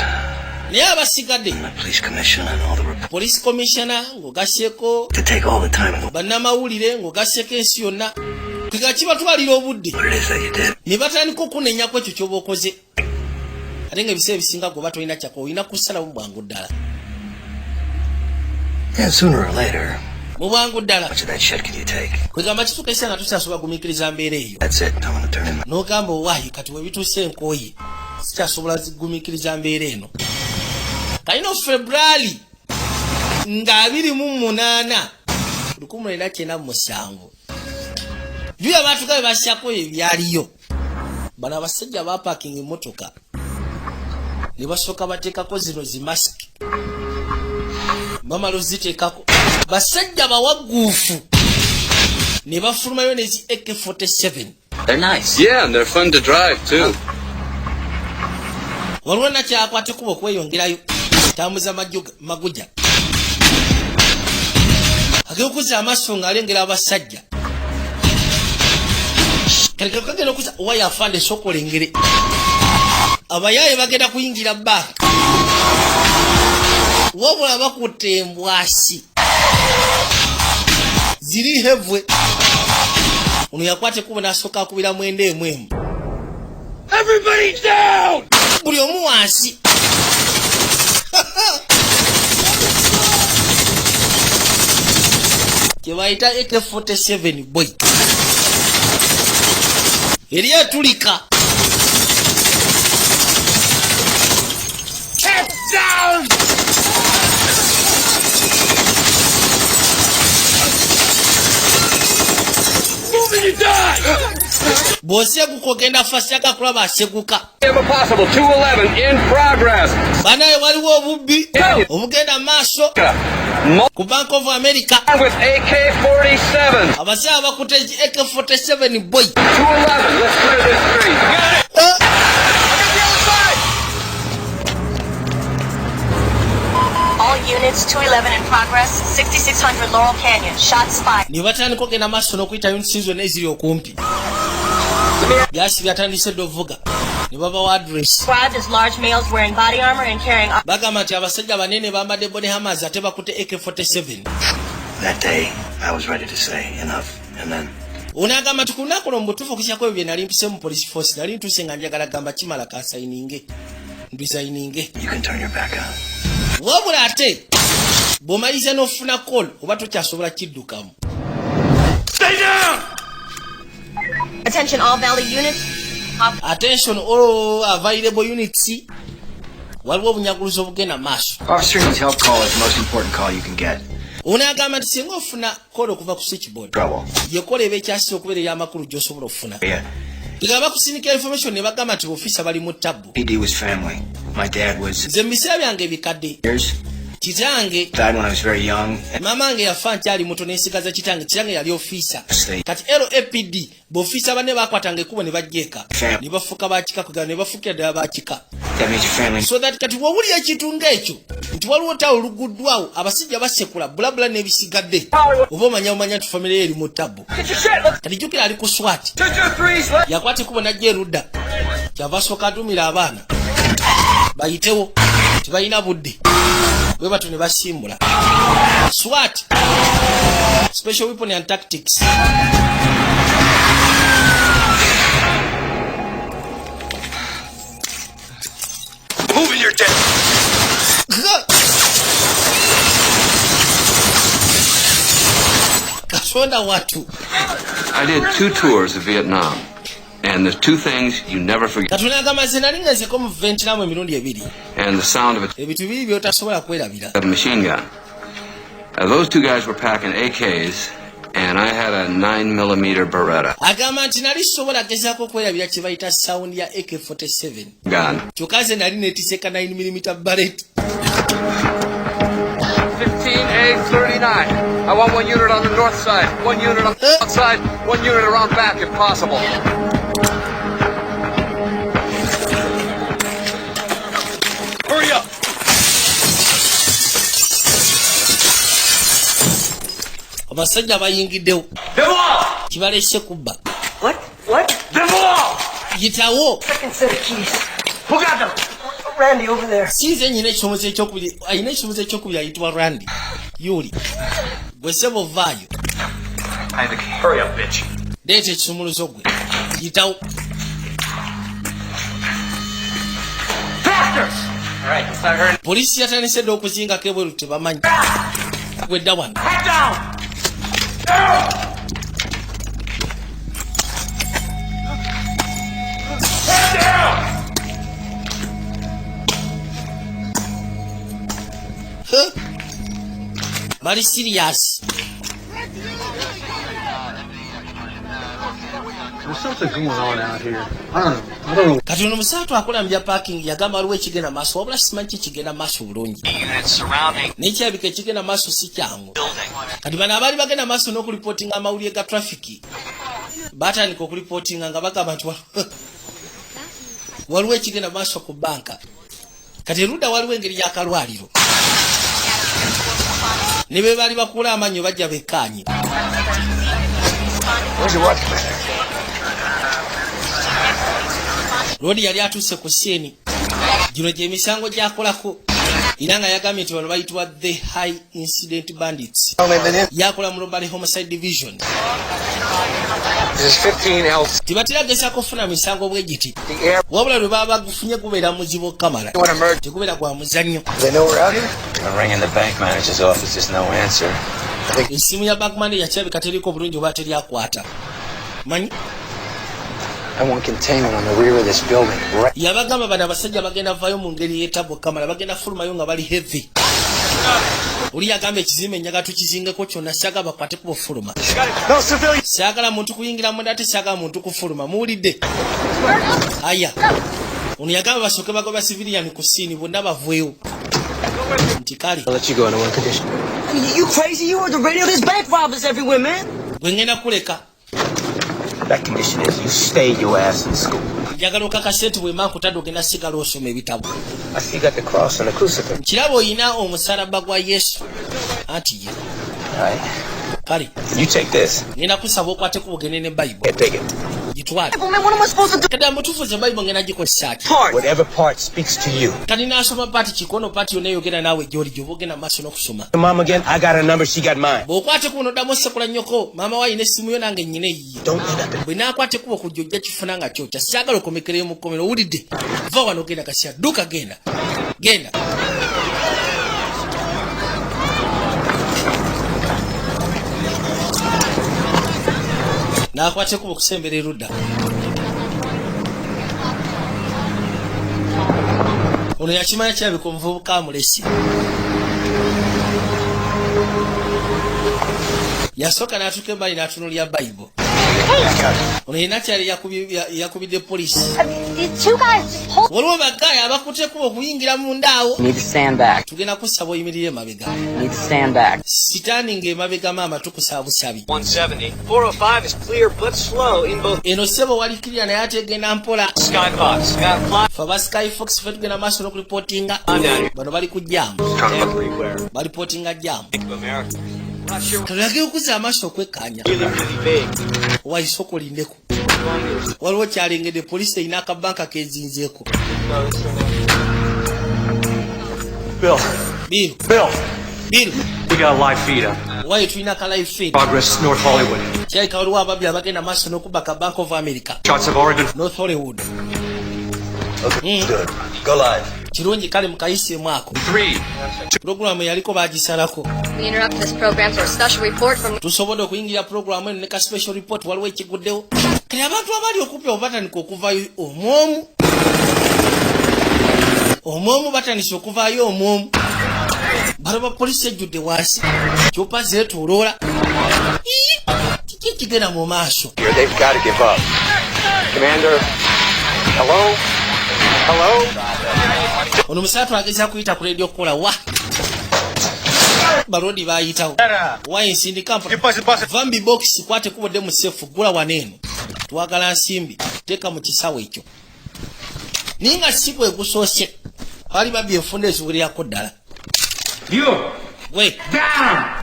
Speaker 1: Naye abasigadde.
Speaker 2: The police commission and all the reports.
Speaker 1: Police commissioner ng'ogasyeko.
Speaker 2: To take all the time in the
Speaker 1: bannamawulire ng'ogasyeko ensi yonna. Kega kibatwalira obudde.
Speaker 2: what it is that you did.
Speaker 1: Ne batandika okunenyaku ekyo ky'oba okoze. Ate ng'ebiseera ebisinga gwe tolina kyako olina kusalamu bwangu ddala.
Speaker 2: And sooner or later,
Speaker 1: Mu bwangu ddala.
Speaker 2: much of that shit can you take?
Speaker 1: Kwegamba kituuka ekiseera nga tusasobola gumiikiriza mbeera eyo.
Speaker 2: That's it. I'm gonna turn in.
Speaker 1: N'ogamba owaayi kati we bituuse enkooyi. Sikyasobola gumiikiriza mbeera eno. Kalino February nga 28 1997. Byo abantu gabe basyako ebyaliyo. Bano abasajja baapakinga emmotoka. Ne basooka bateekako zino zi mask. Bamala oziteekako. Basajja bawagguufu. Ne bafulumayo n'ezi AK-47.
Speaker 8: They're nice.
Speaker 9: Yeah, and they're fun to drive, too.
Speaker 1: Waliwo nakyakwate kuba okweyongerayo. Tambuza maguja. Agekuza amaaso ng'alengera abasajja. Kaleka kagenda okuza waya afande sokolengere. Abayaye bagenda kuyingira banka. Wabula bakutte embwasi. Ziri hevwe. Ono yakwate kuba n'asooka akubira mwenda emwemu.
Speaker 9: Everybody down!
Speaker 1: Buli omu wansi. Kye bayita AK-47 boy. Eri etulika.
Speaker 9: Head down! Move and you die!
Speaker 1: Bw'oseguka ogenda fasi akakulaba aseguka.
Speaker 9: Impossible. 211 in progress.
Speaker 1: Banaye waliwo obubbi obugenda mu maaso ku Bank of America.
Speaker 9: With AK-47.
Speaker 1: Abasawo bakutte AK-47 boy.
Speaker 9: 211. Let's clear this street. Got it.
Speaker 3: All units, 211 in progress, 6600 Laurel Canyon. Shots fired.
Speaker 1: Ne batandika okugenda maaso n'okuyita yuniti zonna eziri okumpi. Byasi byatandise dde ovuga. Ne babawa address.
Speaker 3: Described as large males wearing body armor and carrying
Speaker 1: Bagamba nti abasajja banene bambadde body hammers ate bakutte AK-47.
Speaker 2: That day, I was ready to say enough, and then
Speaker 1: Ono agamba nti ku lunaku olwo mu butuufu okusyako ebyo bye nali mpise mu police force nali ntuuse nga njagala gamba kimala kansayininge. Ntusayininge.
Speaker 2: you can turn your back on.
Speaker 1: Wabula ate bw'omaliza n'ofuna call oba tokyasobola kiddukamu.
Speaker 9: Stay down!
Speaker 3: Attention all Valley units.
Speaker 1: Attention all available units. Waliwo obunyaguluzi obugenda maaso.
Speaker 4: Officer needs help call is the most important call you can get.
Speaker 1: Ono agamba nti singa ofuna call okuva ku switchboard.
Speaker 4: Trouble.
Speaker 1: Yekola eba ekyasise okubeera ey'amakulu gy'osobola okufuna.
Speaker 4: Yeah.
Speaker 1: Nga bakusindika information ne bagamba nti ofisa bali mu tabbu.
Speaker 4: PD was family. My dad was
Speaker 1: Nze mu biseera byange ebikadde.
Speaker 4: years.
Speaker 1: Kitange
Speaker 4: Died when I was very young.
Speaker 1: mamange yafa nkyali muto n'ensigaza kitange yali ofiisa.
Speaker 4: State.
Speaker 1: Kati LAPD b'ofiisa banne bakwatanga ekkubo ne bajjeeka. Ne bafuuka bakika kugamba ne bafuukira ddala bakika.
Speaker 4: That means your family.
Speaker 1: So that kati bw'owulira ekintu ng'ekyo nti waliwo tawo oluguddwawo abasajja basekula bulabula n'ebisigadde oba omanya tufamire eri mu ttabu kati jjukira ali ku swat yakwata ekkubo najja erudda kyava asooka atumira abaana bayitewo tebalina budde bwe batyo ne basimbula swat special weapon and tactics.
Speaker 7: Moving your dead.
Speaker 9: I did 2 tours of Vietnam, and there's 2 things you never forget. And the sound of a machine gun. Those 2 guys were packing AKs, and I had a 9mm Beretta. Gun.
Speaker 10: 15A39. I want 1 unit on the north side, 1 unit on the south side, 1 unit around back if possible. Hurry up!
Speaker 1: Abasajja bayingiddewo kibalese kubba.
Speaker 5: What?
Speaker 1: Yitawo.
Speaker 5: Second set of keys. Who got them? Randy over there.
Speaker 1: Sinze nyina ekisomozo ekyokubiri ayina ekisomozo ekyokubiri ayitibwa Randy Yuli gwe sebo vaayo.
Speaker 10: Hurry up, bitch.
Speaker 1: Deeta ekisumuluzo gwe yitawo. Polisi yatandise dde okuzingako ebweru tebamanyi gwedda wano. Bali serious.
Speaker 10: There's something going on out here. I don't know.
Speaker 1: Kati ono musatu akulambya parking yagamba waliwo ekigenda maaso wabula simanyi kigenda maaso bulungi. Nekyabika ekigenda maaso si kyangu. Kati bano abaali bagenda maaso n'okulipotinga amawulire ga traffic batandika okulipotinga nga bagamba nti waliwo ekigenda maaso ku banka. Kati erudda waliwo engeri y'akalwaliro. Ne be baali bakuula amannyo bajja bekkaanye. Lodi yali atuuse ku seeni. Gino gye misango gy'akolako. Era nga yagambye nti bano bayitibwa the high incident bandits. Yakola mu Robbery Homicide Division. Tibatera gezaako kufuna misango bwe giti. Wabula lwe baba bagufunye gubeera muzibu kamala. Tegubeera gwa muzannyo. Essimu ya bank manager kirabika teriko bulungi oba teryakwata. Manyi?
Speaker 2: I want containment on the rear of this building. Right.
Speaker 1: Yabagamba bana basajja bagenda vayo mu ngeri y'etabo kamala bagenda fulumayo nga bali heavy. Uli yagamba ekizimbe nyaga tukizingeko kyonna syaga bakwate ku bufuluma.
Speaker 2: No civilian.
Speaker 1: Syagala muntu kuyingira mu ndate syagala muntu kufuluma. Muwulidde? Aya. Ono yagamba basooke bagoba civilian ku siini bonna bavueyo. Nti kale.
Speaker 2: I'll let you go on one condition.
Speaker 5: You crazy? You heard the radio? There's bank robbers everywhere, man.
Speaker 1: Gwe ngenda kuleka.
Speaker 2: That condition is you stay your ass in school.
Speaker 1: Njagala okakase nti bwe mankutadde ogenda sigala osoma ebitabo.
Speaker 2: I see you got the cross and the crucifix.
Speaker 1: Nkiraba oyina omusalaba gwa Yesu. Anti ye.
Speaker 2: Alright.
Speaker 1: Kale.
Speaker 2: You take this.
Speaker 1: Ngenda kusaba okwateko bugende ne Bible.
Speaker 2: Yeah, take it.
Speaker 1: Gitwale.
Speaker 5: Man, what am I supposed to do?
Speaker 1: Kada mutufu ze Bible ngenda gikozesa ki.
Speaker 2: Whatever part speaks to you.
Speaker 1: Kani nasoma pati kikono pati yonna eyogera naawe gy'oli gy'obogenda maaso n'okusoma.
Speaker 2: Mom again, I got her number, she got mine.
Speaker 1: Bw'okwate kuno oddamu osekula nnyoko maama wa ayina essimu yo nange nnyina eyiye.
Speaker 2: Don't do that.
Speaker 1: Bwe naakwate kuba okujja ojja kifuna nga kyokya syagala okomekereyo mu kkomero owulidde. Va wano genda kasya dduka genda. Genda. Naakwate kuba okusembera erudda. Ono yakimanya kirabika omuvubuka amulesi. Yasooka n'atuuka embali n'atunuulira Bible. Ono inakyali yakubidde poliisi.
Speaker 3: These two guys hold.
Speaker 1: Waliwo bagaya abakutteko okuyingira mundaawo.
Speaker 5: Need to stand back.
Speaker 1: Tugenda kusaba oyimirire emabega.
Speaker 5: Need to stand back.
Speaker 1: Sitaani ng'emabega maama tukusaba busabi.
Speaker 10: 170. 405 is clear but slow in both
Speaker 1: Eno ssebo walikirira naye ate egenda mpola.
Speaker 10: Skybox. Got fly.
Speaker 1: Fe aba Skyfox fe tugenda maaso n'okuripootinga. Bano bali ku jaamu. Balipootinga jaamu. Tulage okuza amaaso okwekkaanya. Wayise okulindeko. Waliwo kyalengedde poliisi erina akabanka kezinzeeko.
Speaker 11: Bill. We got a live feed up.
Speaker 1: Wayi tulina ka live feed.
Speaker 11: Progress, North Hollywood.
Speaker 1: Kyalika waliwo ababbi abagenda maaso n'okubba ka Bank of America.
Speaker 11: Shots have already been...
Speaker 1: North Hollywood.
Speaker 2: Okay, good. Go live.
Speaker 1: Kirungi kale mukayiseemu ako.
Speaker 11: 3.
Speaker 1: Pulogulaamu yaliko bagisalako.
Speaker 3: We interrupt this program for a special report from.
Speaker 1: Tusobodde okuyingira pulogulaamu eno ne ka special report waliwo ekiguddewo. Kale abantu abali okuppya obatandika okuvaayo omwomu batandise okuvaayo omwomu. Balaba poliisi ejjudde wansi. Kyupa zeetooloola. Kiki kigenda mu maaso.
Speaker 10: Here, they've got to give up. Commander, hello?
Speaker 1: Ono musatu ageza kuyita ku radio kola wa. Barodi bayitawo. Wine sindika Vambi box kwate kubodde mu safe gula waneeno. Twagala nsimbi teka mu kisawo ekyo. Ninga siku egusoose. Bali babye enfunde eziwererako ddala. We.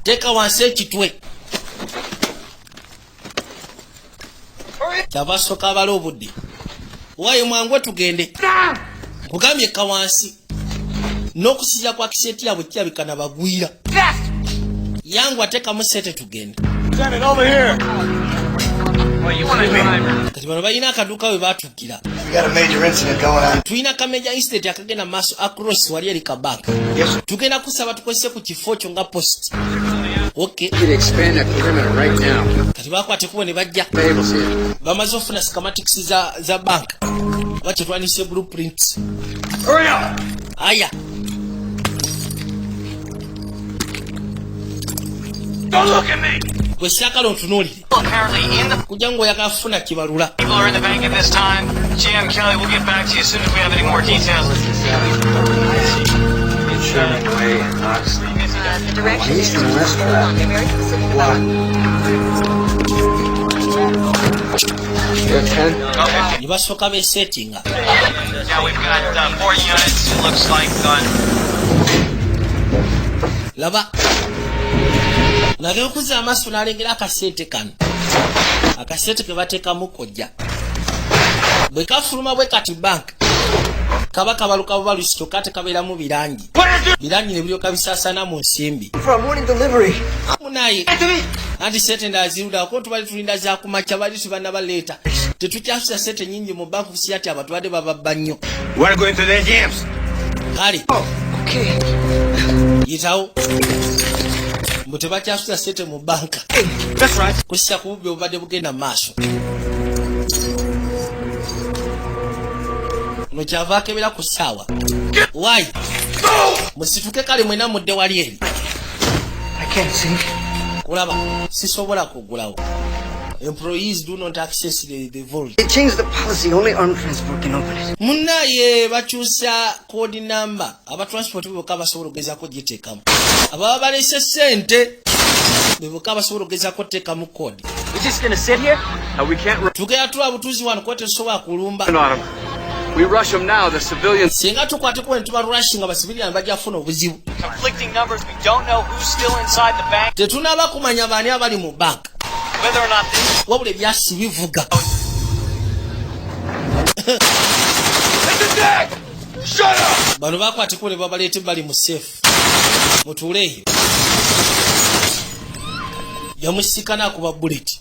Speaker 1: Teka wansi ekitwe. Kyabasooka abala obudde. Wayi mwangwe tugende. Kugambye kawansi. N'okusija kwa kiseti yabwe kirabika na bagwira. Yangu ateka mu sete tugende. Kati bano balina akaduuka we baatuukira.
Speaker 2: We got a major incident going on.
Speaker 1: Tulina ka major incident akagenda maaso across wali eri kabaka. Tugenda kusaba tukozese ku kifo kyo nga post. Okay.
Speaker 4: You could expand that perimeter right now.
Speaker 1: Kati bakwate kubo ne bajja.
Speaker 4: Tables here.
Speaker 1: Bamaze ofuna schematics za bank. Wache twanise blueprints.
Speaker 11: Hurry up!
Speaker 1: Aya.
Speaker 7: Don't look at me!
Speaker 1: Gwe siakala ontunuulire.
Speaker 10: Apparently in the
Speaker 1: Kujja ng'oyagala kufuna kibalula.
Speaker 10: people are in the bank at this time. GM Kelly, we'll get back to you as soon as we have any more details.
Speaker 4: Sherman Way and Oxley.
Speaker 3: The direction
Speaker 4: East and west
Speaker 3: on the American Pacific
Speaker 4: You have 10?
Speaker 10: Okay.
Speaker 1: Ne basooka beesettinga.
Speaker 10: Yeah, we've got 4 units. It looks like
Speaker 1: Laba. Nagera okuzza amaaso n'alengera akasente kano. Akasente ke bateekamu kojja. Bwe kafuluma bwe kati bank. Kaba kabaluka bubalusi kyokka tekabeeramu birangi. Birangi ne biryoka bisaasana mu nsimbi.
Speaker 5: For a morning delivery.
Speaker 1: Munaye. Anti sente ndaziruda ko tubali tulinda za kumakya bali tubannabaleeta. Tetukyasusa sente nyingi mu bank kusi ati abatwadde bababba nnyo.
Speaker 7: We're going to the games.
Speaker 1: Kale.
Speaker 5: Okay.
Speaker 1: Yitawo. Mbu tebakyasusa sente mu banka.
Speaker 7: That's right.
Speaker 1: Kusisa ku bubbi obubadde bugenda mu maaso. No kyava akebera ku ssaawa. Why? Musituke kale mwena mudde wali eri.
Speaker 5: I can't see.
Speaker 1: Kulaba sisobola kugulawo. Employees do not access the vault.
Speaker 5: They changed the policy. Only armed transport can open it.
Speaker 1: Munnaye bakyusa code number. Aba transport bokka basobola okugezaako giteekamu. Ababa balese ssente bokka basobola okugezaako teekamu code.
Speaker 10: we're just gonna sit here?
Speaker 11: We can't
Speaker 1: Tugenda tula butuuzi wano kuba tetusobola kulumba.
Speaker 11: run on them. We rush them now. The civilians...
Speaker 1: Singa tukwateko ne tuba rushing abasibiriyani bajja kufuna obuzibu.
Speaker 10: Conflicting numbers. We don't know who's still inside the bank.
Speaker 1: Tetunaaba kumanya baani abali mu bank.
Speaker 10: Whether or not this...
Speaker 1: Wabula ebyasi bivuga.
Speaker 7: Shut up!
Speaker 1: Bano bakwateko ne babaleete bali mu safe. Mutuule eyo. Yamusikana akuba bullet.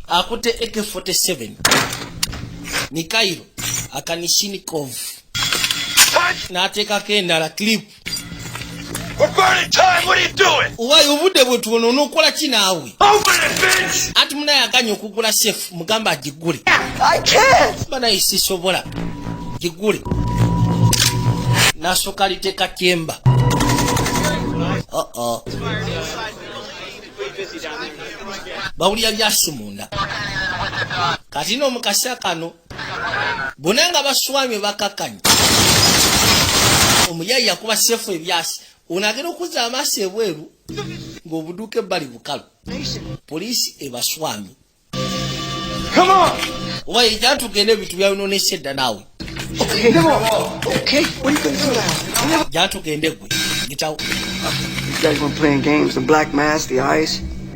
Speaker 1: Akutte AK-47. Mikairo Akanishnikov. N'ateekako endala clip.
Speaker 7: We're burning time! What are you doing?
Speaker 1: Uwayi obudde bwetuwono onookola ki naawe?
Speaker 7: Open it, bitch!
Speaker 1: Ati munaye aganya okugula safe mugamba agigule.
Speaker 5: I can't.
Speaker 1: Banaye sisobola. Gigule. N'asooka aliteeka kyemba. bawulira byasi munda kati no mukasa kano bonanga baswami bakakanya omuyayi yakuba sefu ebyasi onagera okuza amaaso ebweru ng'obuduuke bali bukalu poliisi ebaswami oba ejja tugende ebintu byabinonesa edda naawe jja tugende gwe gitawo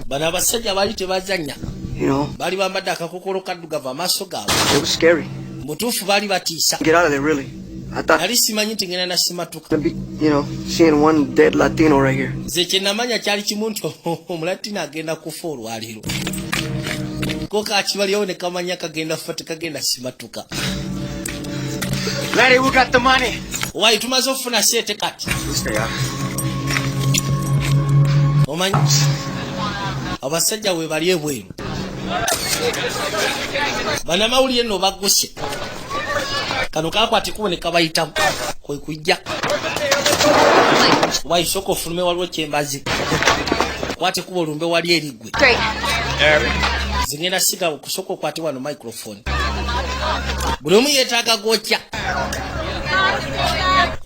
Speaker 1: bano abasajja baali tebazanya baali bambadde akakokolo kaddugavu amaaso gaabwe mutuufu baali batiisa nali simanyi nti ngenda nasimatuka nze kyenamanya kyali kimu nti omulatina agenda kufa olwaleero ko kakibalyawo ne kamanya kagenda kufa tekagenda simatuka wayi tumaze okufuna seete kati omanyi abasajja we bali ebweru banamawulire nno bagguse kano kakwate kubo ne kabayitamu kwe kujja wayi sooka ofulume waliwo kyembazi kwate kubo olumbe wali erigwe zingenda siga kusooka okwate wano microphone buli omu yeetaaga gwokya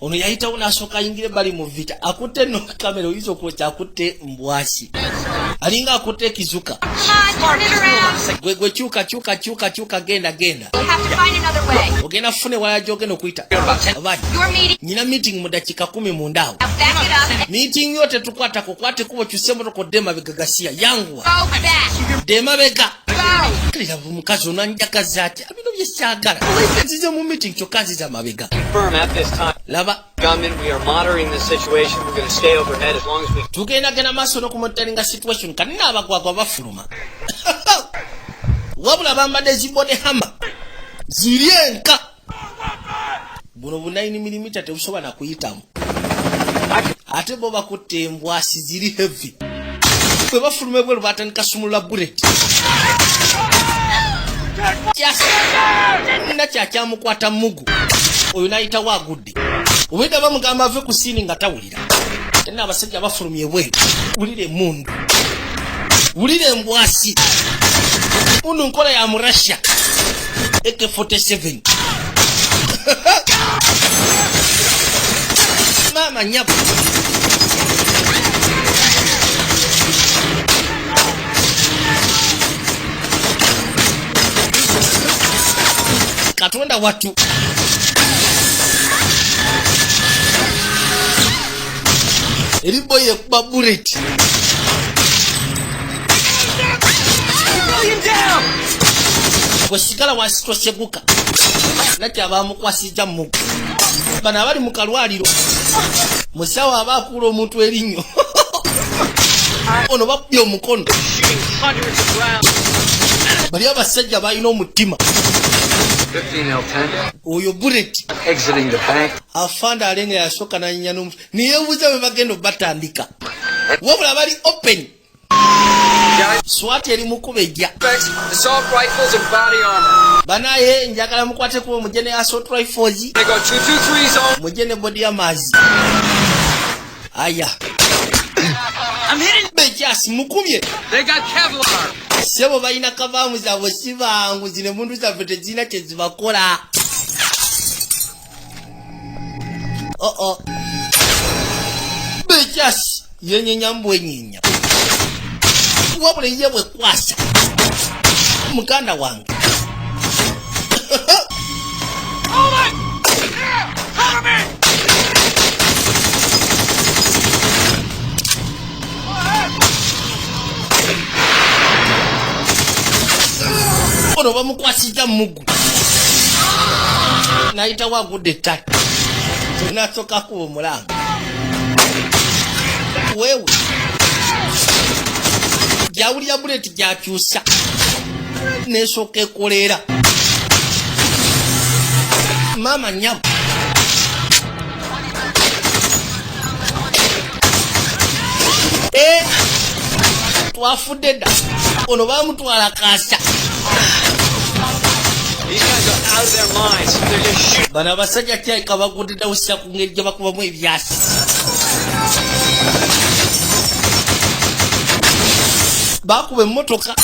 Speaker 1: ono yayitawo n'asooka ayingire bali mu vita akutte no kamera oyinza okwokya akutte mbwasi alinga akutte ekizuka gwe kyuka genda ogenda fune wala gyogenda okuyita nyina meeting mu dakiika 10 mundaawo meeting yo tetukwatako kwate kubo kyuse motoko demabega gasiya yanguwa demabega kalira omukazi ono anjagaza ati bino byekyagala nzize mu meeting kyokka nziza mabega laba tugenda gena maaso n'okumonitaringa situation kati n'abagwagwa bafuluma wabula bambadde zibode hama ziri enka buno bu 9mm tebusobola na kuyitamu ate bo bakutte embwasi ziri heavy bwe bafulume bwe batandika sumula bullet nina kyakyamukwata mugu oyo nayita wagudde obwedda bamugamba ave ku siini nga tawulira tena abasajja bafulumye bweru wulire emundu wulire embwasi mundu nkola ya murasha AK-47 mama nyapo katonda watu eribo yekuba bullet wesigala wasitoseguka nakya bamukwasija mugu bana bali mu kalwaliro musawo abakuula omuntu erinnyo ono bakubye omukono bali abasajja balina omutima oyo bullet afanda alenga yasooka nanyinya n'omuntu niyebuuza bwe bagenda batandika wabula bali open swati eri mukuba ejja banaye njagala mukwate kuba mujene assault rifles mujene body amazi aya bekyasi mukubye sebo balina kavaamu zaabwe sibangu zine mundu zaffe tezirina kyezibakola bekyasi yenyenya mbwenyenya wabula ye bwekwasa muganda wange ono bamukwasija mugu nayita wagudde ettaka nasooka kuba omulanga wewe jawulira buleti gyakyusa nesooka ekoleera mama nyamu twafudde dda ono bamutwala kaasa bano abasajja kyayika bagudde dawusira ku ngeri gye bakubamu ebyasi bakuba emmotoka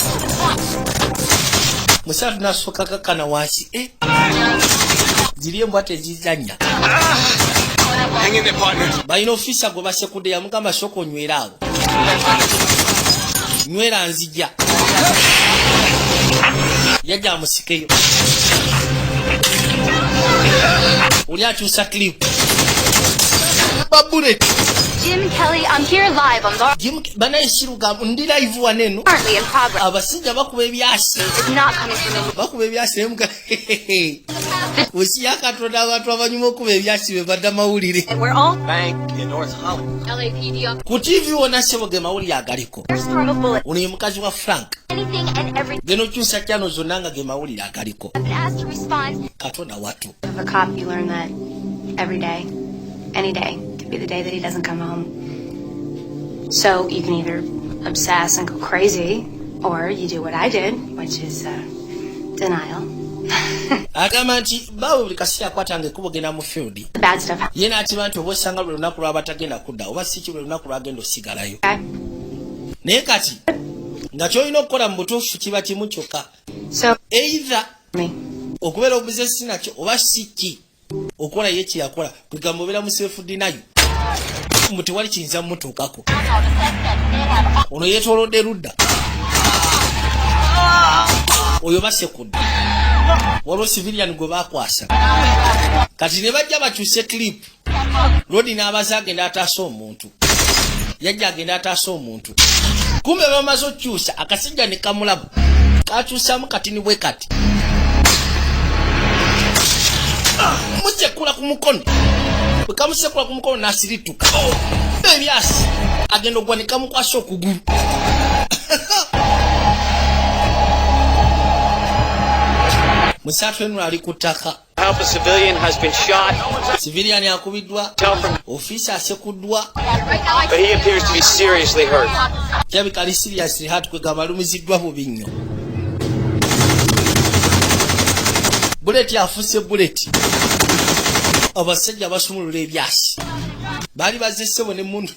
Speaker 1: musatu nasooka kakkana wansi ziri embwa tezizanya balina ofisa gwe basekudde yamugamba sooka onywera awo nywera nzija yajja amusikeyo oli akyusa clip babuleti
Speaker 12: Jim Kelly, I'm here live on the
Speaker 1: Jim banaye siruga ndi live waneno
Speaker 12: currently in progress.
Speaker 1: abasijja bakuba ebyasi
Speaker 12: It's not coming from
Speaker 1: bakuba ebyasi emuka osi yakatonda abantu abanyuma okuba ebyasi be badda mawulire
Speaker 12: and we're all
Speaker 7: Bank in North Hollywood.
Speaker 12: LAPD on
Speaker 1: ku TV wona sebo ge mawulire agaliko
Speaker 12: their storm of bullets.
Speaker 1: ono ye mukazi wa Frank
Speaker 12: Anything and everything.
Speaker 1: geno kyusa kyano zonna nga ge mawulire agaliko
Speaker 12: I've been asked to respond.
Speaker 1: katonda watu
Speaker 12: Of a cop, you learn that every day, any day, could be the day that he doesn't come home. So you can either obsess and go crazy, or you do what I did, which is denial.
Speaker 1: agamba nti bawe buli kaseera akwatanga ekkubo genda mu field
Speaker 12: The bad stuff.
Speaker 1: ye n'atiba nti oba osanga lwe lunaku lwaba tagenda kudda oba si ki lwe lunaku lwagenda osigalayo
Speaker 12: Okay?
Speaker 1: naye kati nga kyolina okukola mu butuufu kiba kimu kyokka
Speaker 12: So
Speaker 1: either
Speaker 12: me.
Speaker 1: okubeera obuze sinakyo oba si ki okola ye kyeyakola kwegamba obeera museefudinayo mbu tewali kiyinza mumutuukako ono yeetoolodde ludda oyo basekudde waliwo civilian gwe bakwasa kati ne bajja bakyuse clip lodi n'abaza agenda ataasa omuntu yajja agenda ataasa omuntu kumbe bamaze okyusa akasijja ne kamulabu kakyusamu katini bwe kati musekula ku mukono bwe kamusekula ku mukono n'asirituka ebyasi agenda ogwa ne kamukwasa okugulu musatu eno ali ku ttaka
Speaker 11: Help a civilian has been shot,
Speaker 1: civilian akubiddwa ofiisi asekuddwa
Speaker 11: but he appears to be seriously hurt.
Speaker 1: kirabika ali seriously hurt kwegamba alumiziddwa bubi nnyo buleti afuuse buleti abasajja basumulula ebyasi baali bazze ssebo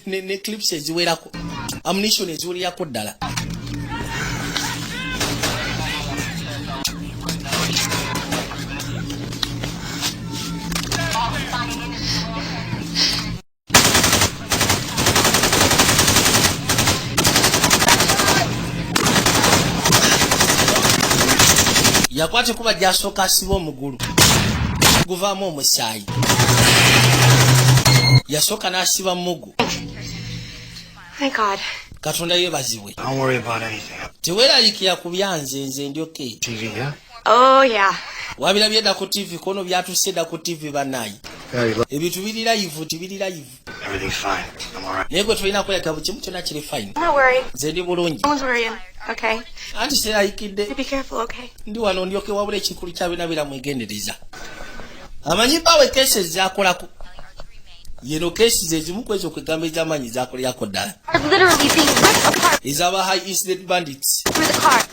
Speaker 1: ne clips eziwerako ammunition eziwulirako ddala yakwate kuba gyasooka asiba omugulu guvaamu omusaayi yasooka n'asiba mugu
Speaker 12: Thank God.
Speaker 1: katonda yeebazibwe
Speaker 2: Don't worry about anything.
Speaker 1: teweeraliikira ku byanze nze ndyoke
Speaker 2: TV, yeah?
Speaker 12: Oh yeah.
Speaker 1: wabirabye edda ku TV kono byatusse edda ku TV banayi
Speaker 2: Yeah,
Speaker 1: ebintu biri live tibiri live
Speaker 2: everything's fine. I'm all right.
Speaker 1: naye gwe tulina kweraga buli kimu kyonna kiri fine
Speaker 12: I'm not worried.
Speaker 1: nze ndi bulungi
Speaker 12: No one's worrying. Okay.
Speaker 1: anti serayikidde
Speaker 12: Be careful. Okay.
Speaker 1: ndi wano ndyoke wabula ekikulu kyabina biramwegendereza amanyi bawe kesi zakolako yeno kesi zezimu kwezo kwegamba ez'amaanyi zakolerako ddala
Speaker 12: Are literally being ripped apart
Speaker 1: ez'aba high incident bandits
Speaker 12: through the car.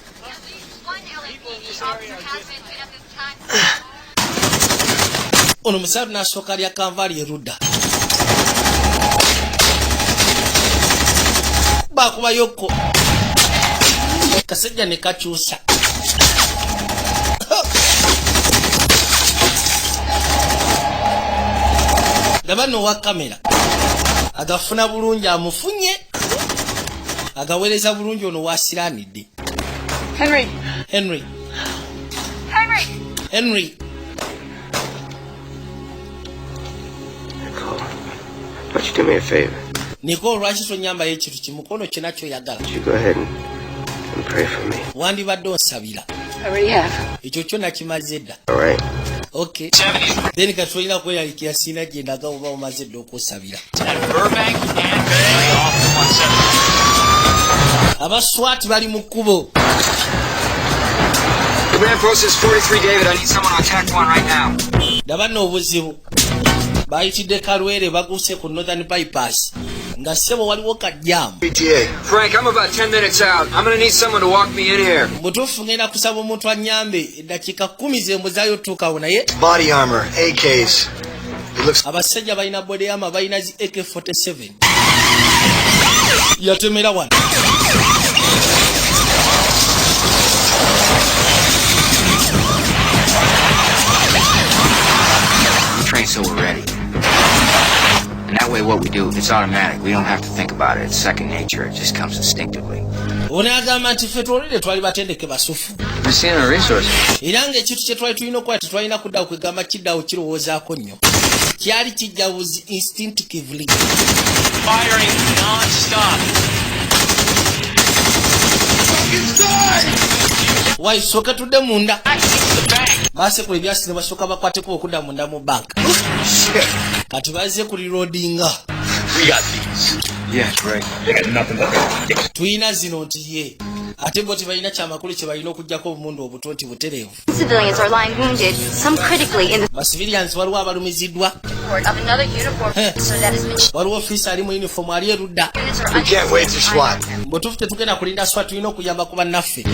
Speaker 1: ono musatu n'asooka lya kanvaali erudda bakubayokko kasajja ne kakyusa gaba nowa kamera agafuna bulungi amufunye agaweereza bulungi ono wasiraanidde
Speaker 12: Henry.
Speaker 1: henry
Speaker 12: Henry.
Speaker 1: henry
Speaker 6: Nicole, don't you do me a favor?
Speaker 1: niko lwaki tonyambayo ekintu kimukono kyonna kyoyagala
Speaker 6: Would you go ahead and pray for me?
Speaker 1: wandibadde onsabira
Speaker 12: I already have.
Speaker 1: ekyo kyonna kimaze dda
Speaker 6: All right.
Speaker 1: okay then kati tolina kweralikira siina gyendaga oba omaze dda okwosabira abaswati bali mu kkubo
Speaker 10: Command Process 43, David. I need someone on attack 1 right now.
Speaker 1: ndaba nno obuzibu bayitidde kalwere baguse ku northern bypass nga ssebo waliwo kajjaamu
Speaker 2: PTA.
Speaker 10: Frank, I'm about 10 minutes out. I'm gonna need someone to walk me in here.
Speaker 1: mutuufu ngenda kusaba omuntu anyambe eddakiika 10 zembuzaayo tuukawo naye
Speaker 2: Body armor, AKs. It looks
Speaker 1: abasajja balina bodeyama balina zi AK-47 yatemera wano
Speaker 4: And that way what we do, it's automatic. We don't have to think about it. It's second nature. It just comes instinctively.
Speaker 1: Onagamba nti ffe twolire twali batendeke basufu.
Speaker 4: We're seeing our resources.
Speaker 1: Era ng'ekintu kye twali tulina okuba tetwalina kuddawo kwegamba kiddawo kirowoozaako nnyo. Kyali kijjawuzi instinctively.
Speaker 11: Firing non-stop.
Speaker 1: Why soka tudde munda? Base ku ebyasi ne basooka bakwateko okudda munda mu bank. Kati baze ku reloadinga.
Speaker 11: We got these.
Speaker 10: Yeah, right. They got nothing but their
Speaker 1: Tuyina zino nti ye. Ate bo tebalina kyamakulu kye balina okugyako obumundu obuto nti butereevu.
Speaker 12: Civilians are lying wounded, some critically in the
Speaker 1: Basivilians waliwo abalumiziddwa.
Speaker 12: report of another uniform so that has been
Speaker 1: Waliwo ofiisa ali mu uniform ali erudda.
Speaker 2: We can't wait to SWAT.
Speaker 1: Mbutuufu tetugenda kulinda SWAT, tulina okuyamba ku bannaffe.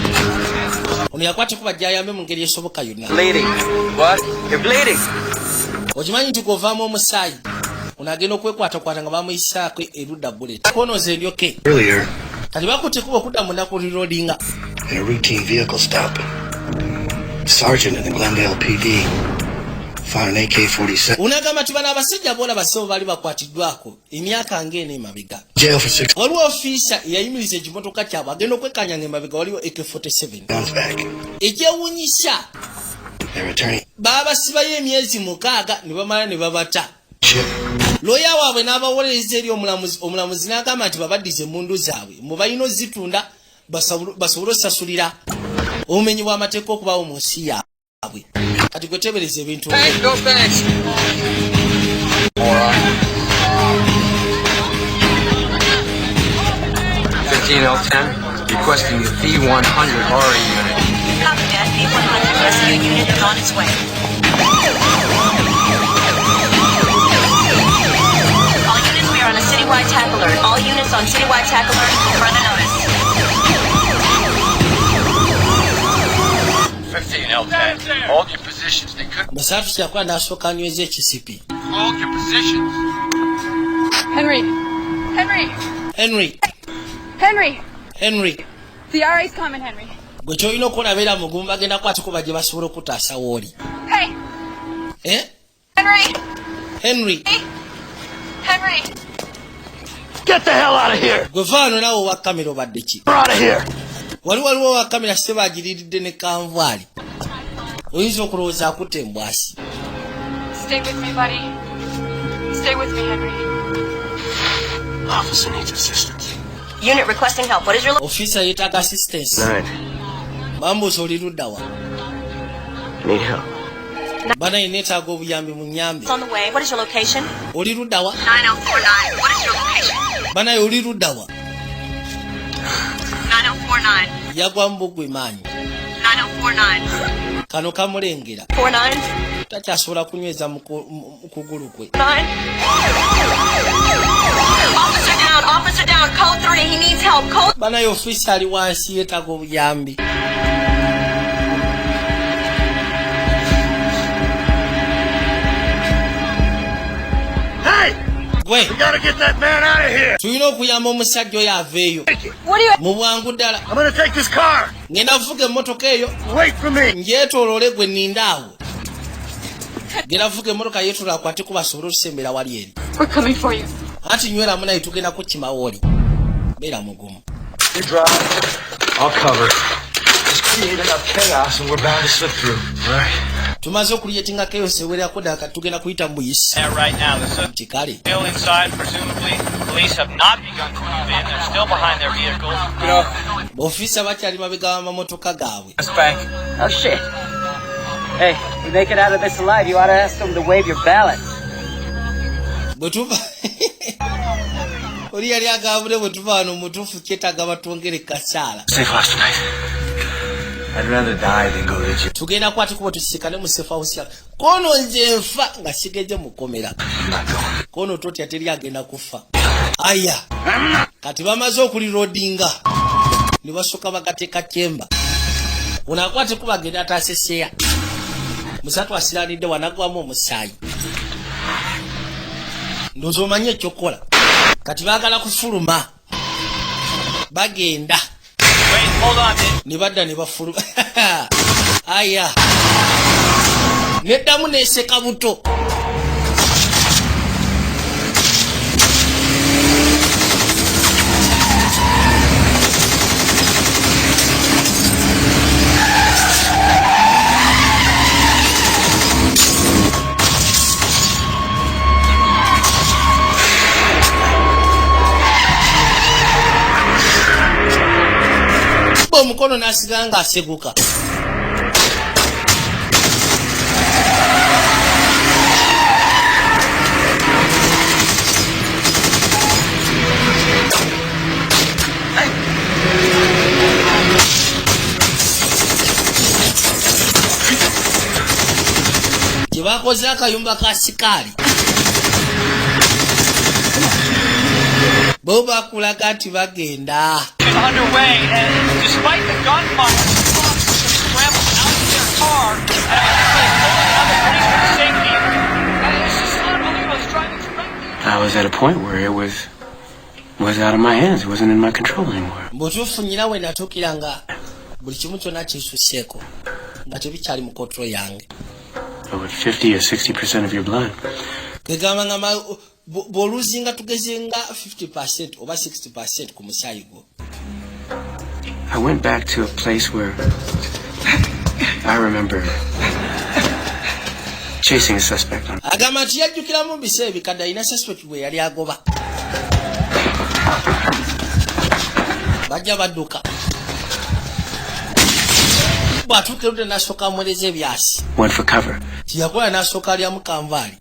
Speaker 1: Ono yakwateko bajja ayambe mu ngeri esoboka yonna.
Speaker 10: Bleeding. What? You're bleeding.
Speaker 1: Okimanyi nti gw'ovaamu omusaayi onagenda okwekwatakwata nga bamuyisaako erudda bullet. Konoze ndyoke.
Speaker 2: Earlier,
Speaker 1: Kati bakuttekuba okudda munda ku reloadinga.
Speaker 2: in a routine vehicle stop, Sergeant in the Glendale PD found an AK-47.
Speaker 1: Unagamba ti bano abasajja boona basebo baali bakwatiddwako emyaka ng'ena emabega.
Speaker 2: Jail for 6
Speaker 1: Waliwo ofiisa eyayimiriza ekimotoka kyabwe agenda okwekkaanyanga emabega waliwo AK-47.
Speaker 2: months back.
Speaker 1: Ekyewuunyisa
Speaker 2: They're returning
Speaker 1: baabasibayo emyezi 6 ne bamala ne babata.
Speaker 2: ship.
Speaker 1: Looya waabwe n'abawolereza eri omulamuzi n'agamba nti babaddize emmundu zaabwe mu balina ozitunda basobole osasulira obumenyi bw'amateeka okubaawo mu nsi yaabwe. Kati gwe tebereza ebintu
Speaker 10: Hey, go thanks. Moron. 15L10, requesting the V100 RA unit.
Speaker 3: Copy that. B-100 rescue unit is on its way. All units, we are on a citywide tack alert. All units on citywide tack alert for further notice.
Speaker 10: 15L10, hold your positions. They could
Speaker 1: Basatu kyakola n'asooka anyweza ekisipi.
Speaker 10: hold your positions.
Speaker 13: Henry! Henry!
Speaker 1: Henry.
Speaker 13: The RA's coming, Henry.
Speaker 1: Gwe kyolina okukola beera mugumu bagenda kwatiko bajje basobole okutaasa wooli.
Speaker 13: Hey! Henry!
Speaker 1: Henry.
Speaker 13: Henry!
Speaker 2: Get the hell out of here!
Speaker 1: Gwe vaano naawe owa kamera obadde ki?
Speaker 2: We're out of here!
Speaker 1: Waliwo owa kamera se baagiriiridde ne kanvaali. Oyinza okulowooza akutte embwasi.
Speaker 13: Stay with me, buddy. Stay with me, Henry.
Speaker 2: Officer needs assistance.
Speaker 3: Unit requesting help. What is your
Speaker 1: Ofiisa yeetaaga assistance.
Speaker 2: 9.
Speaker 1: Bambuuza oli ludda wa?
Speaker 2: Need help.
Speaker 1: Bana neetaaga obuyambi mu nnyambe.
Speaker 3: on the way? What is your location?
Speaker 1: Oli ludda wa?
Speaker 3: 9049. What is your location?
Speaker 1: Banaye oli ludda wa?
Speaker 3: 9049.
Speaker 1: Yagwa mu bugwe maanyi.
Speaker 3: 9049.
Speaker 1: Kano kamulengera.
Speaker 3: 49.
Speaker 1: Takyasobola kunyweza mu kugulu kwe.
Speaker 3: 9. Officer down. Code 3. He needs help. Code.
Speaker 1: Banaye ofiisa ali wansi yeetaaga obuyambi.
Speaker 2: Hey!
Speaker 1: Gwe.
Speaker 2: We gotta get that man out of here!
Speaker 1: Tulina okuyamba omusajja oyo aveeyo.
Speaker 13: What do you...
Speaker 1: Mu bwangu ddala.
Speaker 2: I'm gonna take this car!
Speaker 1: Ngenda vuga emmotoka eyo.
Speaker 2: Wait for me!
Speaker 1: Njeetooloole gwe nninda awo. Ngenda vuga emmotoka yeetoola akwateko basobole otusembera wali eri.
Speaker 13: We're coming for you.
Speaker 1: Anti nyweramu naye tugenda kukima wooli. Beera mugumu.
Speaker 10: You drive. I'll cover. Just create enough chaos and we're bound to slip through. All right?
Speaker 1: Tumaze okuliyetinga chaos ewerako ddala kati tugenda kuyita mu buyisi.
Speaker 11: Right now, the
Speaker 1: Nti kale.
Speaker 11: still inside, presumably. Police have not begun to move in. They're still behind their vehicles.
Speaker 1: Ofiisa bakyali mabega w'amamotoka gaabwe.
Speaker 5: Oh, shit. Hey, if you make it out of this alive, you ought to ask them to waive your balance.
Speaker 1: Bwe tuva oli yali agambule bwe tuva wano mutuufu kyetaaga batwongere kasaala.
Speaker 10: Safe last night. I'd rather die than go to jail.
Speaker 1: Tugenda kwatiko bwe tusisikane mu safe house ya. Kono nze nfa nga sigeje mukomera. Kono totya teri agenda kufa. Aya. Kati bamaze okulirodinga. Ne basooka bagateeka kyemba. Unakwate kuba agenda ataaseseya. Musatu asiranidde wanagwamu omusaayi. Ndowooza omanyi ekyokukola. Kati baagala kufuluma. Bagenda. Ne badda ne bafuluma. Aya. Neddamu neeseka buto. omukono n'asigala ng'aseguka. Bakoze akayumba ka sikaali bo bakulaga nti bagenda.
Speaker 11: Underway, and despite the gunfire, scrambled out of their car and another policeman to safety. It's just unbelievable. It's driving through.
Speaker 14: I was at a point where it was out of my hands. It wasn't in my control anymore.
Speaker 1: Mbutuufu nyina we natuukiranga buli kimu kyonna kisuseeko nga tebikyali mu kontrol yange.
Speaker 14: With 50 or 60% of your blood.
Speaker 1: Boluzinga tugezenga 50% oba 60% ku musaayi gwo.
Speaker 14: I went back to a place where I remember chasing a suspect.
Speaker 1: Agamba nti yajjukira mu biseera ebikadde alina suspect gwe yali agoba. Bajja badduka. Bw'atuukirudde n'asooka amuweereza ebyasi.
Speaker 14: Went for cover.
Speaker 1: Tiyakola n'asooka alyamu kanvaali.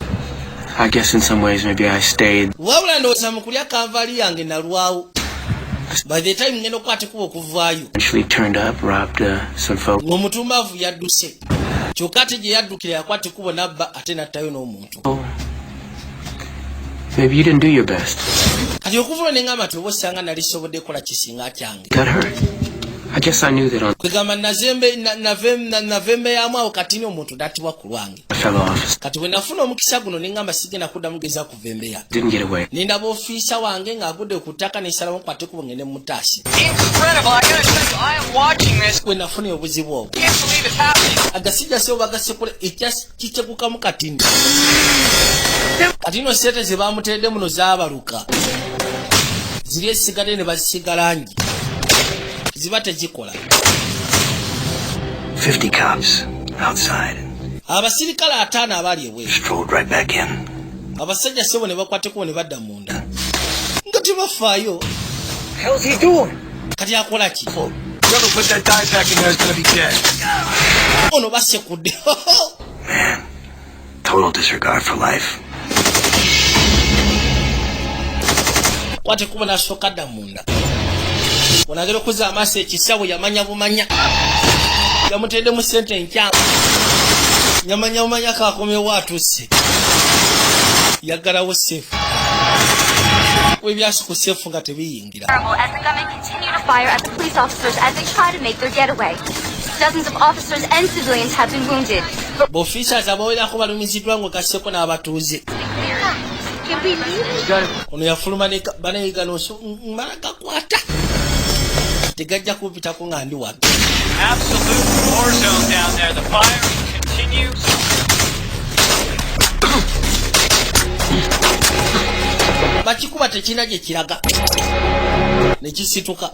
Speaker 14: I guess in some ways maybe I stayed.
Speaker 1: Wabula ndowooza mu kulya kanvaali yange nalwawo. By the time ngenda okukwata ekkubo okuvaayo.
Speaker 14: Actually turned up, robbed some folks.
Speaker 1: Omutumbavu yadduse. Kyokka ate gye yaddukira yakwata ekkubo n'abba ate n'attayo n'omuntu.
Speaker 14: Maybe you didn't do your best.
Speaker 1: Kati okuvula ne ngamba nti oba osanga nali sobodde kola kisinga kyange.
Speaker 14: Got hurt. I guess I knew that on.
Speaker 1: Kwegamba November yamu awo katini omuntu n'attibwa ku lwange. Kati bwe nafuna omukisa guno ne ngamba sigenda kuddamu geza kuvembeya.
Speaker 14: Didn't get away.
Speaker 1: Ne ndaba ofiisa wange ng'agudde ku ttaka n'esalamu nkwate kubo ngende mu mutaasi.
Speaker 11: Incredible! I gotta tell you, I am watching this.
Speaker 1: Bwe nafuna obuzibu obwo.
Speaker 11: Can't believe it's happening.
Speaker 1: Agasijja sebo bagasekule ekitegukamu katini. Katino sente ze baamuteredde muno zaabaluka. Ziri esigadde ne bazisiga langi. Ziba tezikola.
Speaker 2: 50 cops outside.
Speaker 1: Abasirikale 5 abali ewe.
Speaker 2: Strolled right back in.
Speaker 1: Abasajja sebo ne bakwateko ne badda munda. Nga tebafaayo.
Speaker 5: How's he doing?
Speaker 1: Kati akola ki?
Speaker 2: Whoever put that dye back in there is gonna be dead.
Speaker 1: Ono basekudde.
Speaker 2: Man, total disregard for life.
Speaker 1: Kwate kuba nasooka dda munda. Onagera okuza amaaso ekisabo yamanya bumanya. Yamutende mu sente enkyamu. Yamanya bumanya kaakomewo atuuse. Yaggalawo seefu. Webyasi ku seefu nga tebiyingira.
Speaker 15: As the gunmen continue to fire at the police officers as they try to make their getaway. Dozens of officers and civilians have been wounded.
Speaker 1: Officers abawerako balumiziddwa ng'ogasseko n'abatuuze. Ono yafuluma ne banayiga mala gakwata. Tegajja kupitako nga ndi wano.
Speaker 11: Absolute war zone down there. The fire continues.
Speaker 1: Bakikuba tekina gye kiraga. Ne kisituka.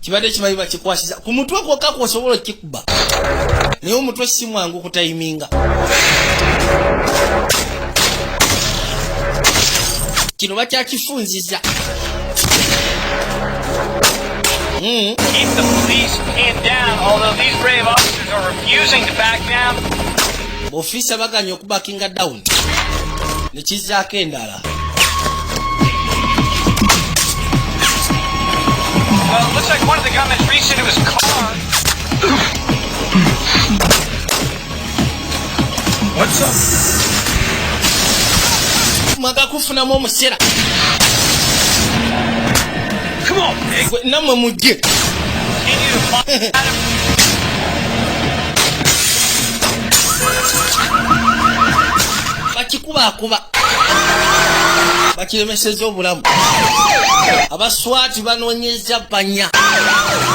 Speaker 1: Kibadde kimanyi bakikwasiza. Ku mutwe kwokka kw'osobola okikuba. Naye omutwe si mwangu kutayiminga. Kino bakyakifunziza.
Speaker 11: Keep the police pinned down, although these brave officers are refusing to back down.
Speaker 1: Officer baganye okubakinga down. Ne kizzaako endala.
Speaker 11: Well, it looks like one of the gunmen reached into his car.
Speaker 2: What's up?
Speaker 1: Mwaga kufunamu omusera.
Speaker 2: Come on, Nick.
Speaker 1: Namwe mujje. Bakikuba. Bakiremeseza obulamu. Abaswati banoonyeza banya.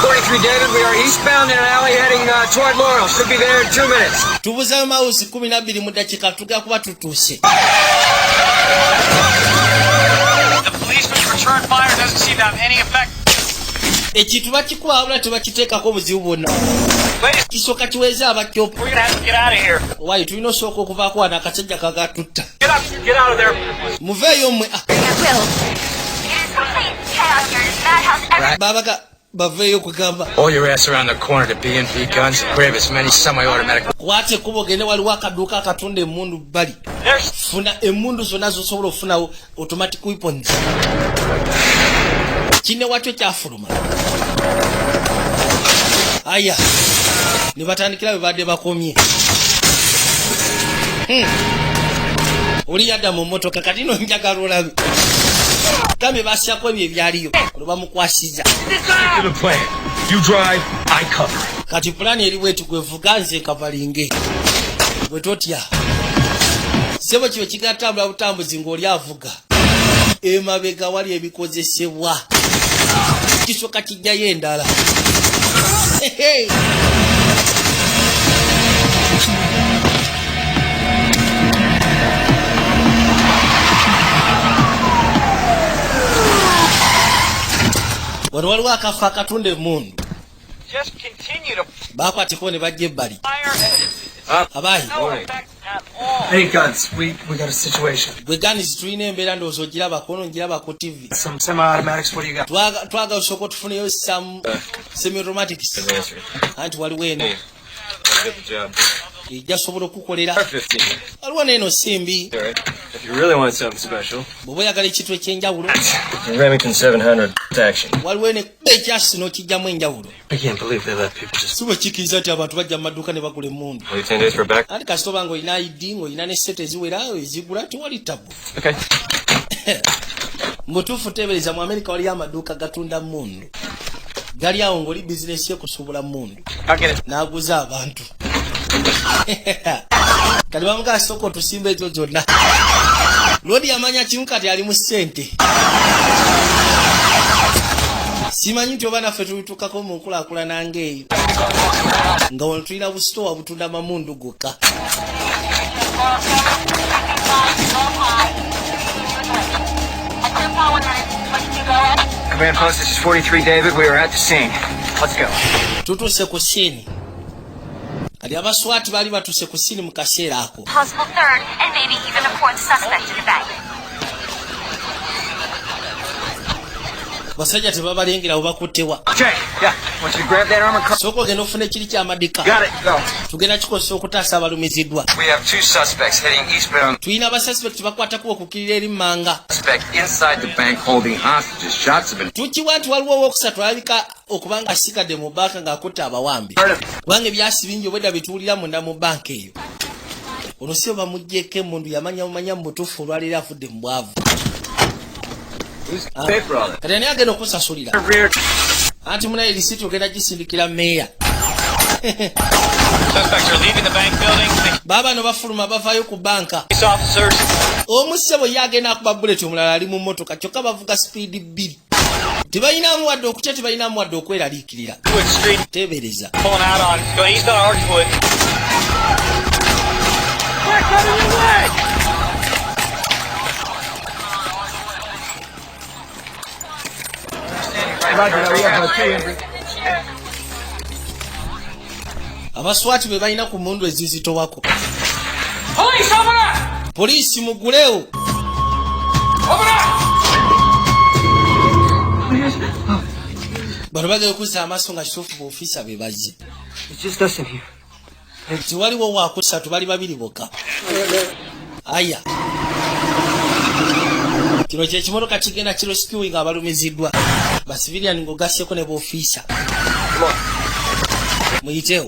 Speaker 5: 43 David, we are eastbound in an alley heading toward Laurel. Should be there in 2 minutes.
Speaker 1: Tubuza mausi 12 mu dakika tugenda kuba tutuuse.
Speaker 11: The policeman's return fire doesn't seem to have any effect.
Speaker 1: Ekintu bakikuba wabula tebakiteekako obuzibu bwonna. Kisooka kiweze abakyopo.
Speaker 11: We're gonna have to get out of here.
Speaker 1: Why, tulina osooka okuvaako wano akasajja kagatutta.
Speaker 11: Get out of there.
Speaker 1: Muveeyo mmwe.
Speaker 15: chaos here. It's madhouse everywhere.
Speaker 1: Babaga baveyo kugamba.
Speaker 14: Haul your ass around the corner to B&B Guns and grab as many semi-automatic.
Speaker 1: Kwate kubo gende waliwo akaduuka akatunda emmundu bali. Funa emmundu zonna zosobola ofuna automatic weapons. Kine watyo kyafuluma. Aya. Ne batandikira bebadde bakomye. Oli yadda mu mmotoka kati no njagala olabe. Kambe basyako ebyo ebyaliyo. Bamukwasiza.
Speaker 14: You drive, I cover.
Speaker 1: Kati plan eri bwetu kwevuga nze kabalinge. Bwetotya. Sebo kiyo kigatambula butambuzi ng'oli avuga. Emabega wali ebikozesebwa. Kisoka kijjayo endala. Hey. Waliwo akafa akatunda emmundu.
Speaker 11: Just continue to
Speaker 1: Bakwateko ne bajja ebbali. Abayi.
Speaker 14: Hey, Guns, we got a situation.
Speaker 1: Gwe Guns tulina embeera ndowooza ogirabako ono ngiraba ku TV.
Speaker 14: Some semi-automatics, what do you got?
Speaker 1: Twaga osooka otufuneyo some semi-automatics. Anti waliwo eno. Ejja sobola okukolera. Waliwo n'eno simbi.
Speaker 14: If you really want something special.
Speaker 1: Bw'oba oyagala ekintu ekyenjawulo.
Speaker 14: Remington 700 action.
Speaker 1: Waliwo eno ekyasi n'okijjamu enjawulo.
Speaker 14: I can't believe they let people just...
Speaker 1: Si bwe kikkiriza nti abantu bajja mu maduuka ne bagula emmundu.
Speaker 14: Wait 10 days for a back?
Speaker 1: Anti kasita oba ng'olina ID ng'olina ne sente eziwera ezigula tewali tabu.
Speaker 14: Okay.
Speaker 1: Mutuufu teebereza mu Amerika waliyo amaduuka gatunda mmundu. Gali awo ng'oli bizinesi y'okusuubula mmundu. N'aguza abantu. Kati bamugaa sooka otusimba ekyo kyonna. Lodi yamanya kimu kati ali mu ssente. Simanyi nti oba naffe tubituukako mu nkulaakulana ng'eyo. Nga wano tulina busitowa butunda mamundu gokka.
Speaker 5: Command post, this is 43 David. We are at the scene. Let's go.
Speaker 1: Tutuuse ku ssiini. Kati abaswati baali batuuse ku ssiini mu kaseera ako.
Speaker 15: Possible third, and maybe even a fourth suspect in the bank.
Speaker 1: Basajja tebabalengera bwe bakuttewa.
Speaker 5: Okay, yeah. Want you to grab that armor car?
Speaker 1: Sooka ogenda ofuna ekiri ky'amadika.
Speaker 5: Got it, go.
Speaker 1: Tugenda kikozesa okutaasa abalumiziddwa.
Speaker 9: We have 2 suspects heading eastbound.
Speaker 1: Tulina abasuspect bakwatako okukirira eri mmanga.
Speaker 9: Suspect inside the bank holding hostages. Shots have been...
Speaker 1: Tukiwa nti waliwo owookusatu alabika okuba nga asigadde mu banka ng'akutte abawambi. Kubanga ebyasi bingi obwedda bituwulira munda mu banka eyo. Ono si oba muggyeko emmundu yamanya mu butuufu olwaleero afudde mu bwavu. Kati ani agenda okusasulira? Anti munaye lisiti ogenda gisindikira meeya. Baba no bafuluma bavaayo ku banka. Omu ssebo ye agenda akuba buleti omulala ali mu mmotoka kyokka bavuga sipiidi 2. Tebalinamu wadde okutya tebalinamu wadde okweraliikirira. Teebereza. Abaswati be balina ku mmundu ezizitowako. Poliisi mugulewo. Bano bagenda okuzza amaaso nga kituufu b'ofiisa be bazze. Tiwaliwo waakusatu bali babiri bokka. Aya. Kino kye kimotoka kigenda kirescuing abalumiziddwa. Basivilian ng'ogasseko ne b'ofiisa. Muyitewo.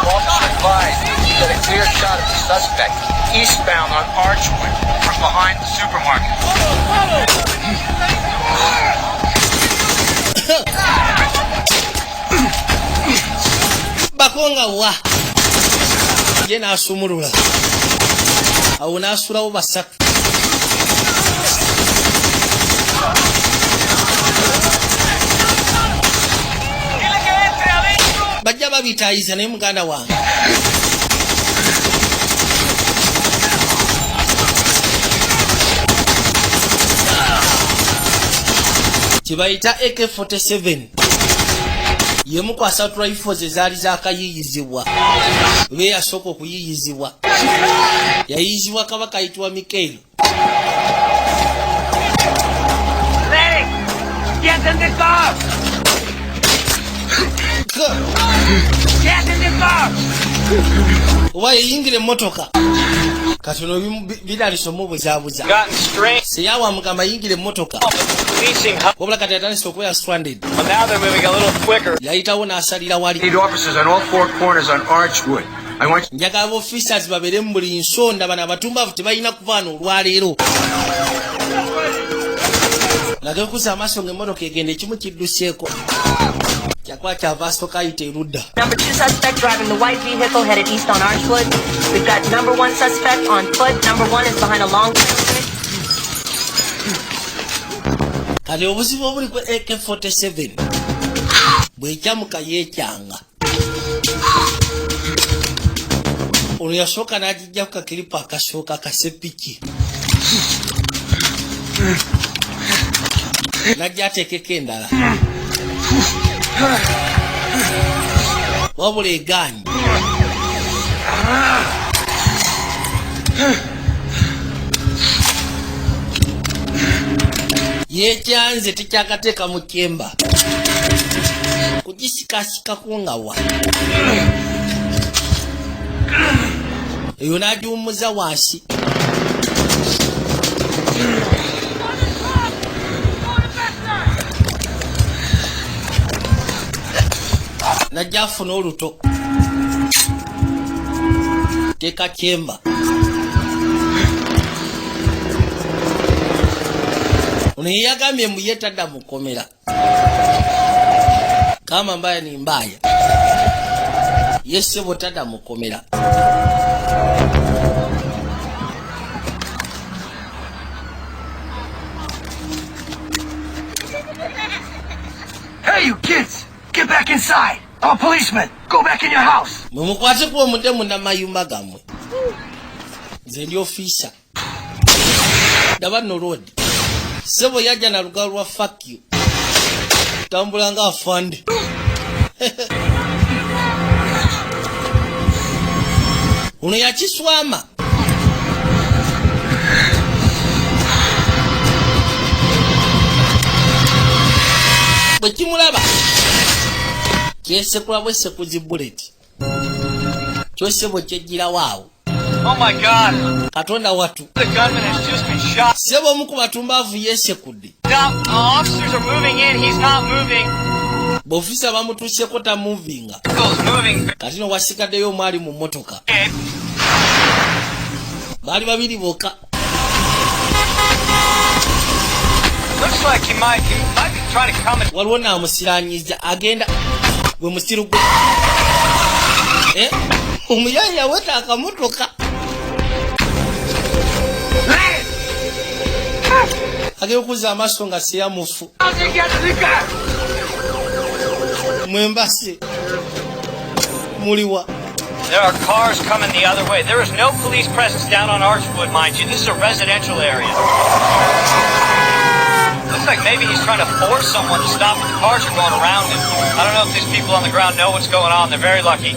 Speaker 10: Officer advised that a clear shot of the suspect eastbound on Archwood from behind the supermarket.
Speaker 1: Bakonga wa. Ye n'asumulula. Awo n'asulawo basatu. Bajja babitaayiza naye muganda wange. Kibayita AK-47. yemu kwa assault rifles ezaali zaakayiyizibwa be yasooka okuyiyizibwa yayiyizibwa kabaka ayitibwa Mikaeli.
Speaker 11: Get in the car! Get in the car!
Speaker 1: Oba yeyingire emmotoka katono biralisa omubuzaabuza seyawa mugamba yingire emmotoka wabula kati atandise okubeera stranded. Yayitawo n'asalira wali. Njagala abaofficers babeere mu buli nsonda bano abatumbavu tebalina kuvaana olwaleero. Nagekuza amaaso ng'emmotoka egenda ekimu kidduseeko kyakuba kyava asooka ayita erudda.
Speaker 3: Number 2 suspect driving the white vehicle headed east on Archwood. We've got number 1 suspect on foot. Number 1 is behind a long bridge.
Speaker 1: Kati obuzibu obuli ku AK-47 bw'ekyamuka yeekyanga. Ono yasooka n'agijja ku kakiripa akasooka akasepiki. Najja ateekeko endala. Wabula egaanyi. Yeekyanze tekyakateeka mu kyemba. Kugisikasikaku nga wa. Eyo n'agiwummuza wansi. Najja afuna oluto. Teeka kyemba. Ono yeyagambye mbuye tadda mukomera. Kama mbaya ni mbaya. Yesebo tadda mukomera.
Speaker 2: Hey, you kids! Get back inside! I'm a policeman! Go back in your house!
Speaker 1: Mumukwate kuwa mutemu na mayumba gamwe. Nze ndi officer. Dabano road. Sebo yaja na lugalo lwa fuck you. Tambula nga afande. Uno yakiswama. Bwekimulaba kyesekula bwese kuzi bullet kyose bwekyejjira waawo.
Speaker 11: Oh my God!
Speaker 1: Katonda watu.
Speaker 11: The gunman has just been shot.
Speaker 1: Sebo omu ku batumbavu yeesekudde.
Speaker 11: Officers are moving in. He's not moving.
Speaker 1: B'ofisa bamutuusyeko tamuvinga. Kati no wasigaddeyo omwali mu mmotoka. Baali babiri bokka.
Speaker 11: Looks like he might be trying to come.
Speaker 1: Waliwo n'amusiraanyiza agenda gwe musiru gwe. Omuyaya weta akamotoka. Agenda okuza amaaso nga seyamufu. Mwembase. Muliwa.
Speaker 11: There are cars coming the other way. There is no police presence down on Archwood, mind you. This is a residential area. Looks like maybe he's trying to force someone to stop, but the cars are going around him. I don't know if these people on the ground know what's going on. They're very lucky.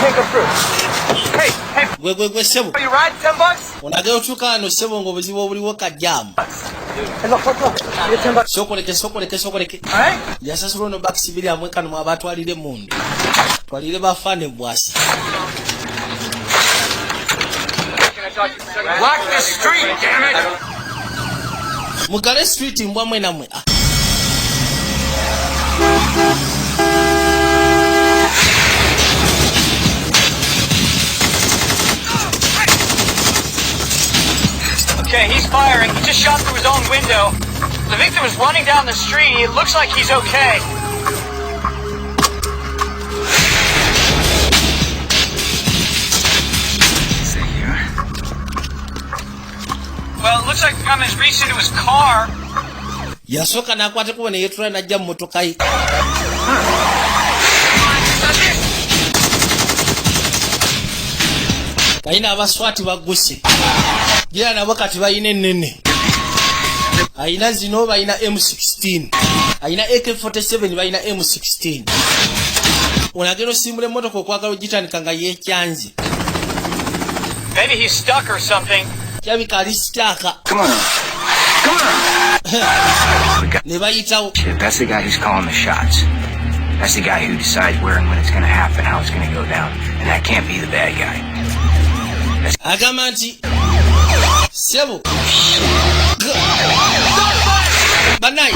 Speaker 2: Take a fruit. Hey,
Speaker 1: Gwe sebo.
Speaker 2: you ride $10?
Speaker 1: Onagera otuuka wano sebo ng'obuzibu obuliwo kajjaamu.
Speaker 2: Look. $10.
Speaker 1: Sokoleke.
Speaker 2: Alright?
Speaker 1: Yasasula ono bakisibiri amwe kano mwabatwalire mundu. Twalire bafane bwasi.
Speaker 10: Lock the street, damn it!
Speaker 1: Mugale street mbwa mwe namwe.
Speaker 11: Okay, he's firing. He just shot through his own window. The victim is running down the street. It looks like he's okay. Well, it looks like the gunman has reached into his car.
Speaker 1: Yasooka n'akwata kuba ne yeetula n'ajja mu mmotoka ye. Balina abaswati bagguse. Gira nabo kati balina ennene. Ayina zino balina M16. M16 aina AK47 baina M16 unageno simbule motoka okwagala ogitandika nga yekyanzi.
Speaker 11: Maybe he's stuck or something.
Speaker 1: Kyabika ali staka.
Speaker 4: Come on.
Speaker 1: Ne bayitawo.
Speaker 4: That's the guy who's calling the shots. That's the guy who decides where and when it's going to happen, how it's going to go down. And that can't be the bad guy.
Speaker 1: Agamba nti sebo banai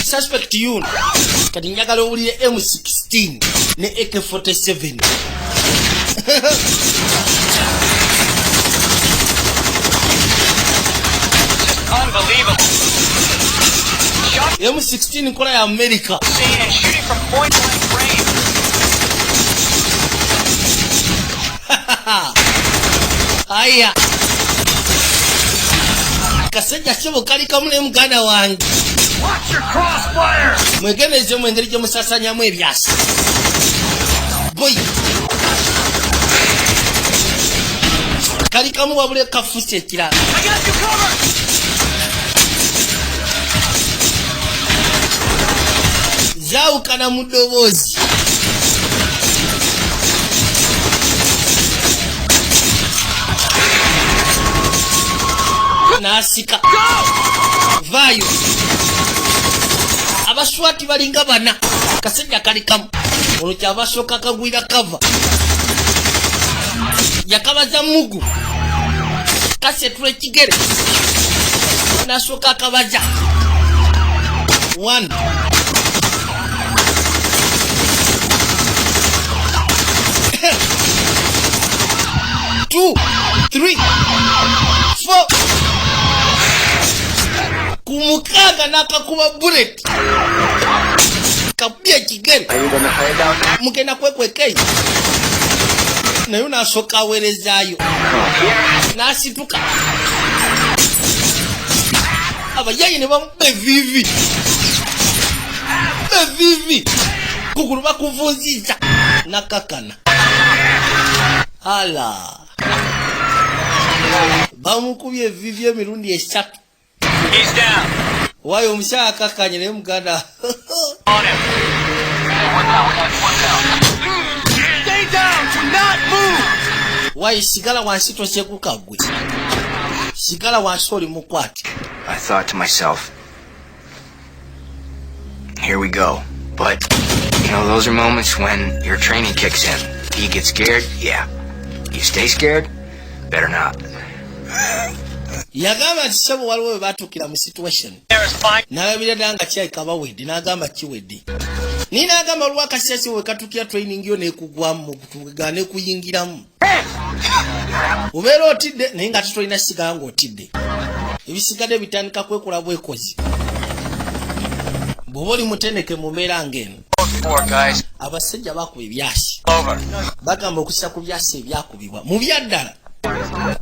Speaker 1: suspect yun kati njagala owulire M16 ne AK47.
Speaker 11: Unbelievable.
Speaker 1: M16 nkola ya America.
Speaker 11: Shooting from point blank range.
Speaker 1: Aya. Kasajja sebo kali kamule muganda wange.
Speaker 11: Watch your crossfire.
Speaker 1: Mwegeneze mwengeri gye musasanyamu ebyasi. Boy. Kali kamu wabule kafusi ekirala.
Speaker 11: I got you covered.
Speaker 1: Zawukana mu ddoboozi. Nasika. Vayo. Abaswati balinga bana. Kasajja kali kamu. Olwo kyabasooka kagwira kava. Yakabaza mugu. Kasetula ekigere. Nasooka akabaza. 1 2 3 4 kumukaga nakakuba bullet kapia kigere mugenda kwekwekei nayo nasooka aweerezaayo nasituka abayayi ne bamuba evivi kugulu bakuvunziza nakakana hala bamukubye evivi emirundi esatu.
Speaker 11: He's down.
Speaker 1: Wayo omukyala akakanye naye muganda.
Speaker 11: On him. Stay down. Do not move.
Speaker 1: Wayo sigala wansi tokyekuka gwe. Sigala wansi oli mukwate.
Speaker 4: I thought to myself, here we go. But, you know, those are moments when your training kicks in. You get scared? Yeah. You stay scared? Better not.
Speaker 1: Yagamba nti sebo waliwo we batuukira mu situation. Nalabira ddala nga kyayika wedde n'agamba kiwedde. Ni n'agamba oluwa akasasi we katuukira training yo n'ekugwamu mu kutuuga n'ekuyingiramu. Ubeera otidde naye nga tetolina sigala ng'otidde. Ebisigadde bitandika kwekola bwekozi. Bw'oba oli mutendeke mu mbeera ng'eno. Abasajja bakuba ebyasi. Bagamba okussa ku byasi ebyakubibwa. Mu byaddala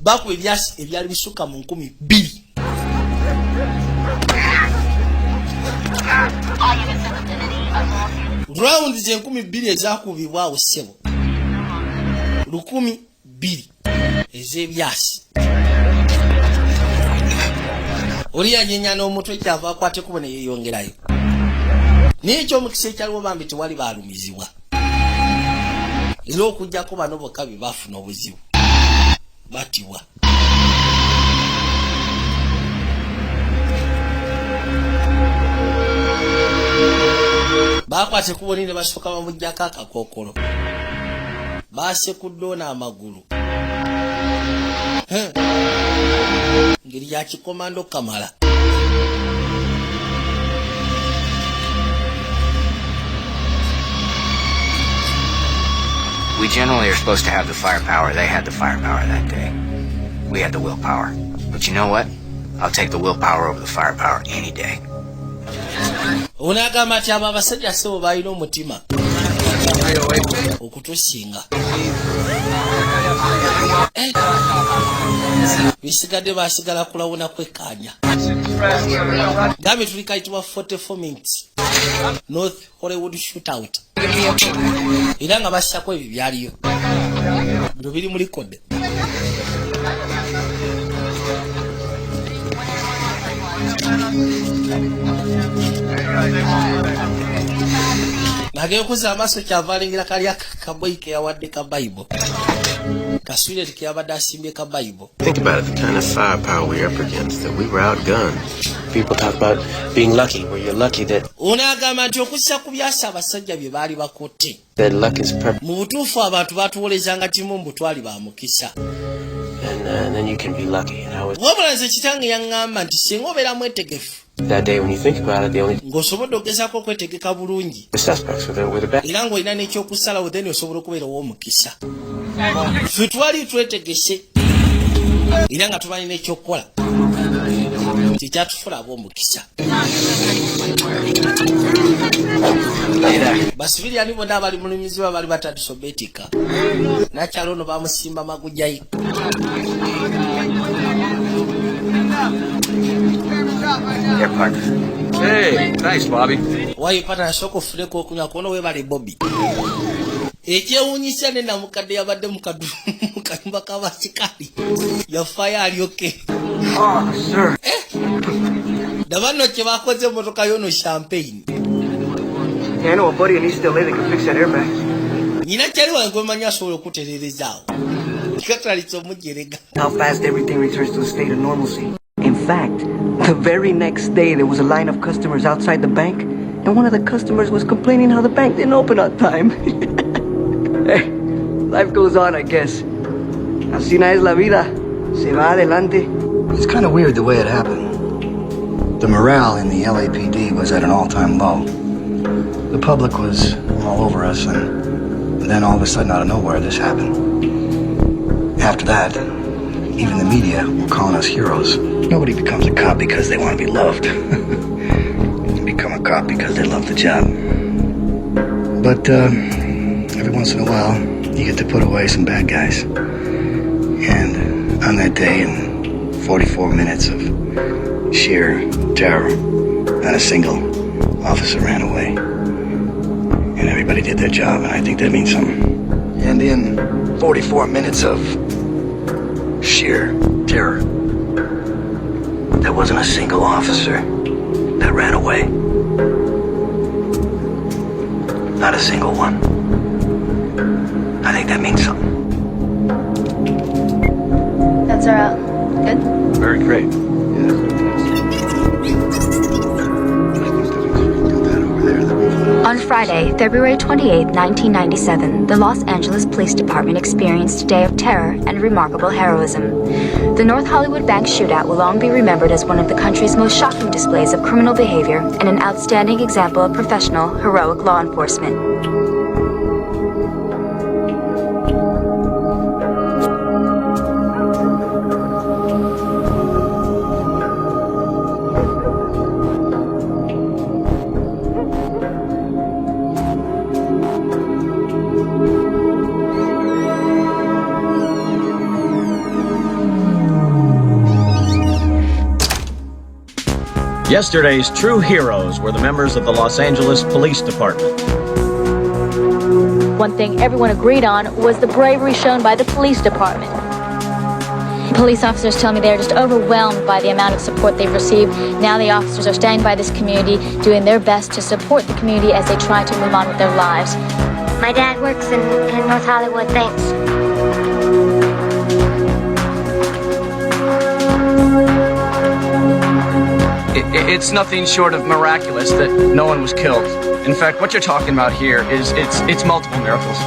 Speaker 1: bakuba ebyasi ebyali bisukka mu 2,000. Rounds 2,000 ezakubibwa awo ssebo. 1,200 ez'ebyasi. Oli yanyenya n'omutwe kyava akwate kubo ne yeeyongerayo. Naye eky'omukisa ekyaliwo bambi tewali baalumizibwa. Era okujjako bano bokka be baafuna obuzibu. Batibwa. Bakwate kuboni ne basooka bamuggyako akakookolo. Baasekuddewo n'amagulu. Ngeri ya kikomando Kamala.
Speaker 4: We generally are supposed to have the firepower. They had the firepower that day. We had the willpower. But you know what? I'll take the willpower over the firepower any day.
Speaker 1: Unagamba ati abo abasajja sebo balina omutima okutusinga. Bisigadde basigala kulawuna kwekkaanya. Gambe tuli kayitibwa 44 minutes. North Hollywood shootout. Era nga bassako ebyo byaliyo. Bino biri mu likode. agekuza amaaso kyavalengera kali akaboyi ke yawadde ka Bible kaswire tikiyabadde asimbye ka Bible.
Speaker 14: Think about it, the kind of firepower we're up against, that we were outgunned. People talk about being lucky, where you're lucky that
Speaker 1: onagamba nti okussa ku byasa abasajja bye baali bakotte
Speaker 14: that luck is perfect.
Speaker 1: Mu butuufu abantu batuwolezanga timu mbutwali ba mukisa.
Speaker 14: And then you can be lucky. And I was
Speaker 1: wabula nze kitange yaŋŋamba nti singa obeera mwetegefu
Speaker 14: that day when you think about it, the only
Speaker 1: ng'osobodde okugezaako okwetegeka bulungi
Speaker 14: the suspects were the best.
Speaker 1: era ng'olina n'ekyokusalawo then osobola okubeera ow'omukisa. Ffe twali twetegese era nga tumanyi n'ekyokukola kikyatufula ab'omukisa. Basiviliani bonna abali mulumizibwa bali batadisobetika nakyalo ono bamusimba magujayi.
Speaker 10: Here, partner. Hey, thanks, Bobby.
Speaker 1: Wayi partner nasooka ofuleko okunywa kono webale Bobby. Ekyewuunyisa ne namukadde yabadde mu kayumba k'abasikali yafayo alyoke.
Speaker 5: Oh, sir.
Speaker 1: Daba nno kye bakoze emmotoka y'ono champagne.
Speaker 5: Yeah, I know a buddy in East LA that can fix that airbag.
Speaker 1: Nyina kyali wange gwemanyi asobola okutereerezaawo. Kikatalitsa omujerega.
Speaker 5: How fast everything returns to a state of normalcy. In fact, the very next day there was a line of customers outside the bank, and one of the customers was complaining how the bank didn't open on time. Hey, life goes on, I guess. Así no es la vida. Se va adelante.
Speaker 2: It's kind of weird the way it happened. The morale in the LAPD was at an all-time low. The public was all over us, and then all of a sudden, out of nowhere, this happened. After that, even the media were calling us heroes. Nobody becomes a cop because they want to be loved. They become a cop because they love the job. But every once in a while, you get to put away some bad guys. And on that day, in 44 minutes of sheer terror, not a single officer ran away. And everybody did their job, and I think that means something. And in 44 minutes of sheer terror, there wasn't a single officer that ran away. Not a single one. I think that means something.
Speaker 12: That's our good?
Speaker 14: Very great.
Speaker 15: On Friday, February 28, 1997, the Los Angeles Police Department experienced a day of terror and remarkable heroism. The North Hollywood Bank shootout will long be remembered as one of the country's most shocking displays of criminal behavior and an outstanding example of professional, heroic law enforcement.
Speaker 16: Yesterday's true heroes were the members of the Los Angeles Police Department.
Speaker 17: One thing everyone agreed on was the bravery shown by the police department.
Speaker 15: Police officers tell me they're just overwhelmed by the amount of support they've received. Now the officers are standing by this community, doing their best to support the community as they try to move on with their lives.
Speaker 12: My dad works in North Hollywood, thanks.
Speaker 18: It's nothing short of miraculous that no one was killed. In fact, what you're talking about here is it's multiple miracles.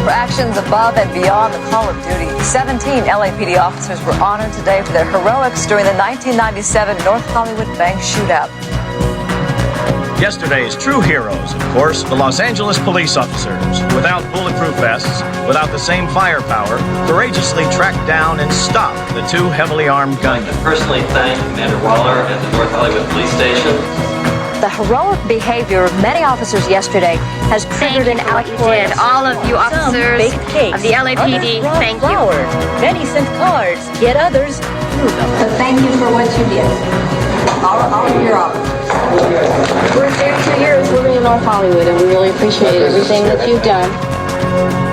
Speaker 19: For actions above and beyond the call of duty, 17 LAPD officers were honored today for their heroics during the 1997 North Hollywood Bank shootout.
Speaker 16: Yesterday's true heroes, of course, the Los Angeles police officers. Without bulletproof vests, without the same firepower, courageously tracked down and stopped the two heavily armed gunmen.
Speaker 20: I personally thank Commander Waller at the North Hollywood Police Station.
Speaker 17: The heroic behavior of many officers yesterday has triggered an outpouring.
Speaker 3: All of you officers of the LAPD, thank you.
Speaker 17: Many sent cards, yet others.
Speaker 19: But thank you for what you did. All of your officers.
Speaker 12: We're 32 years living in North Hollywood, and we really appreciate everything that you've done.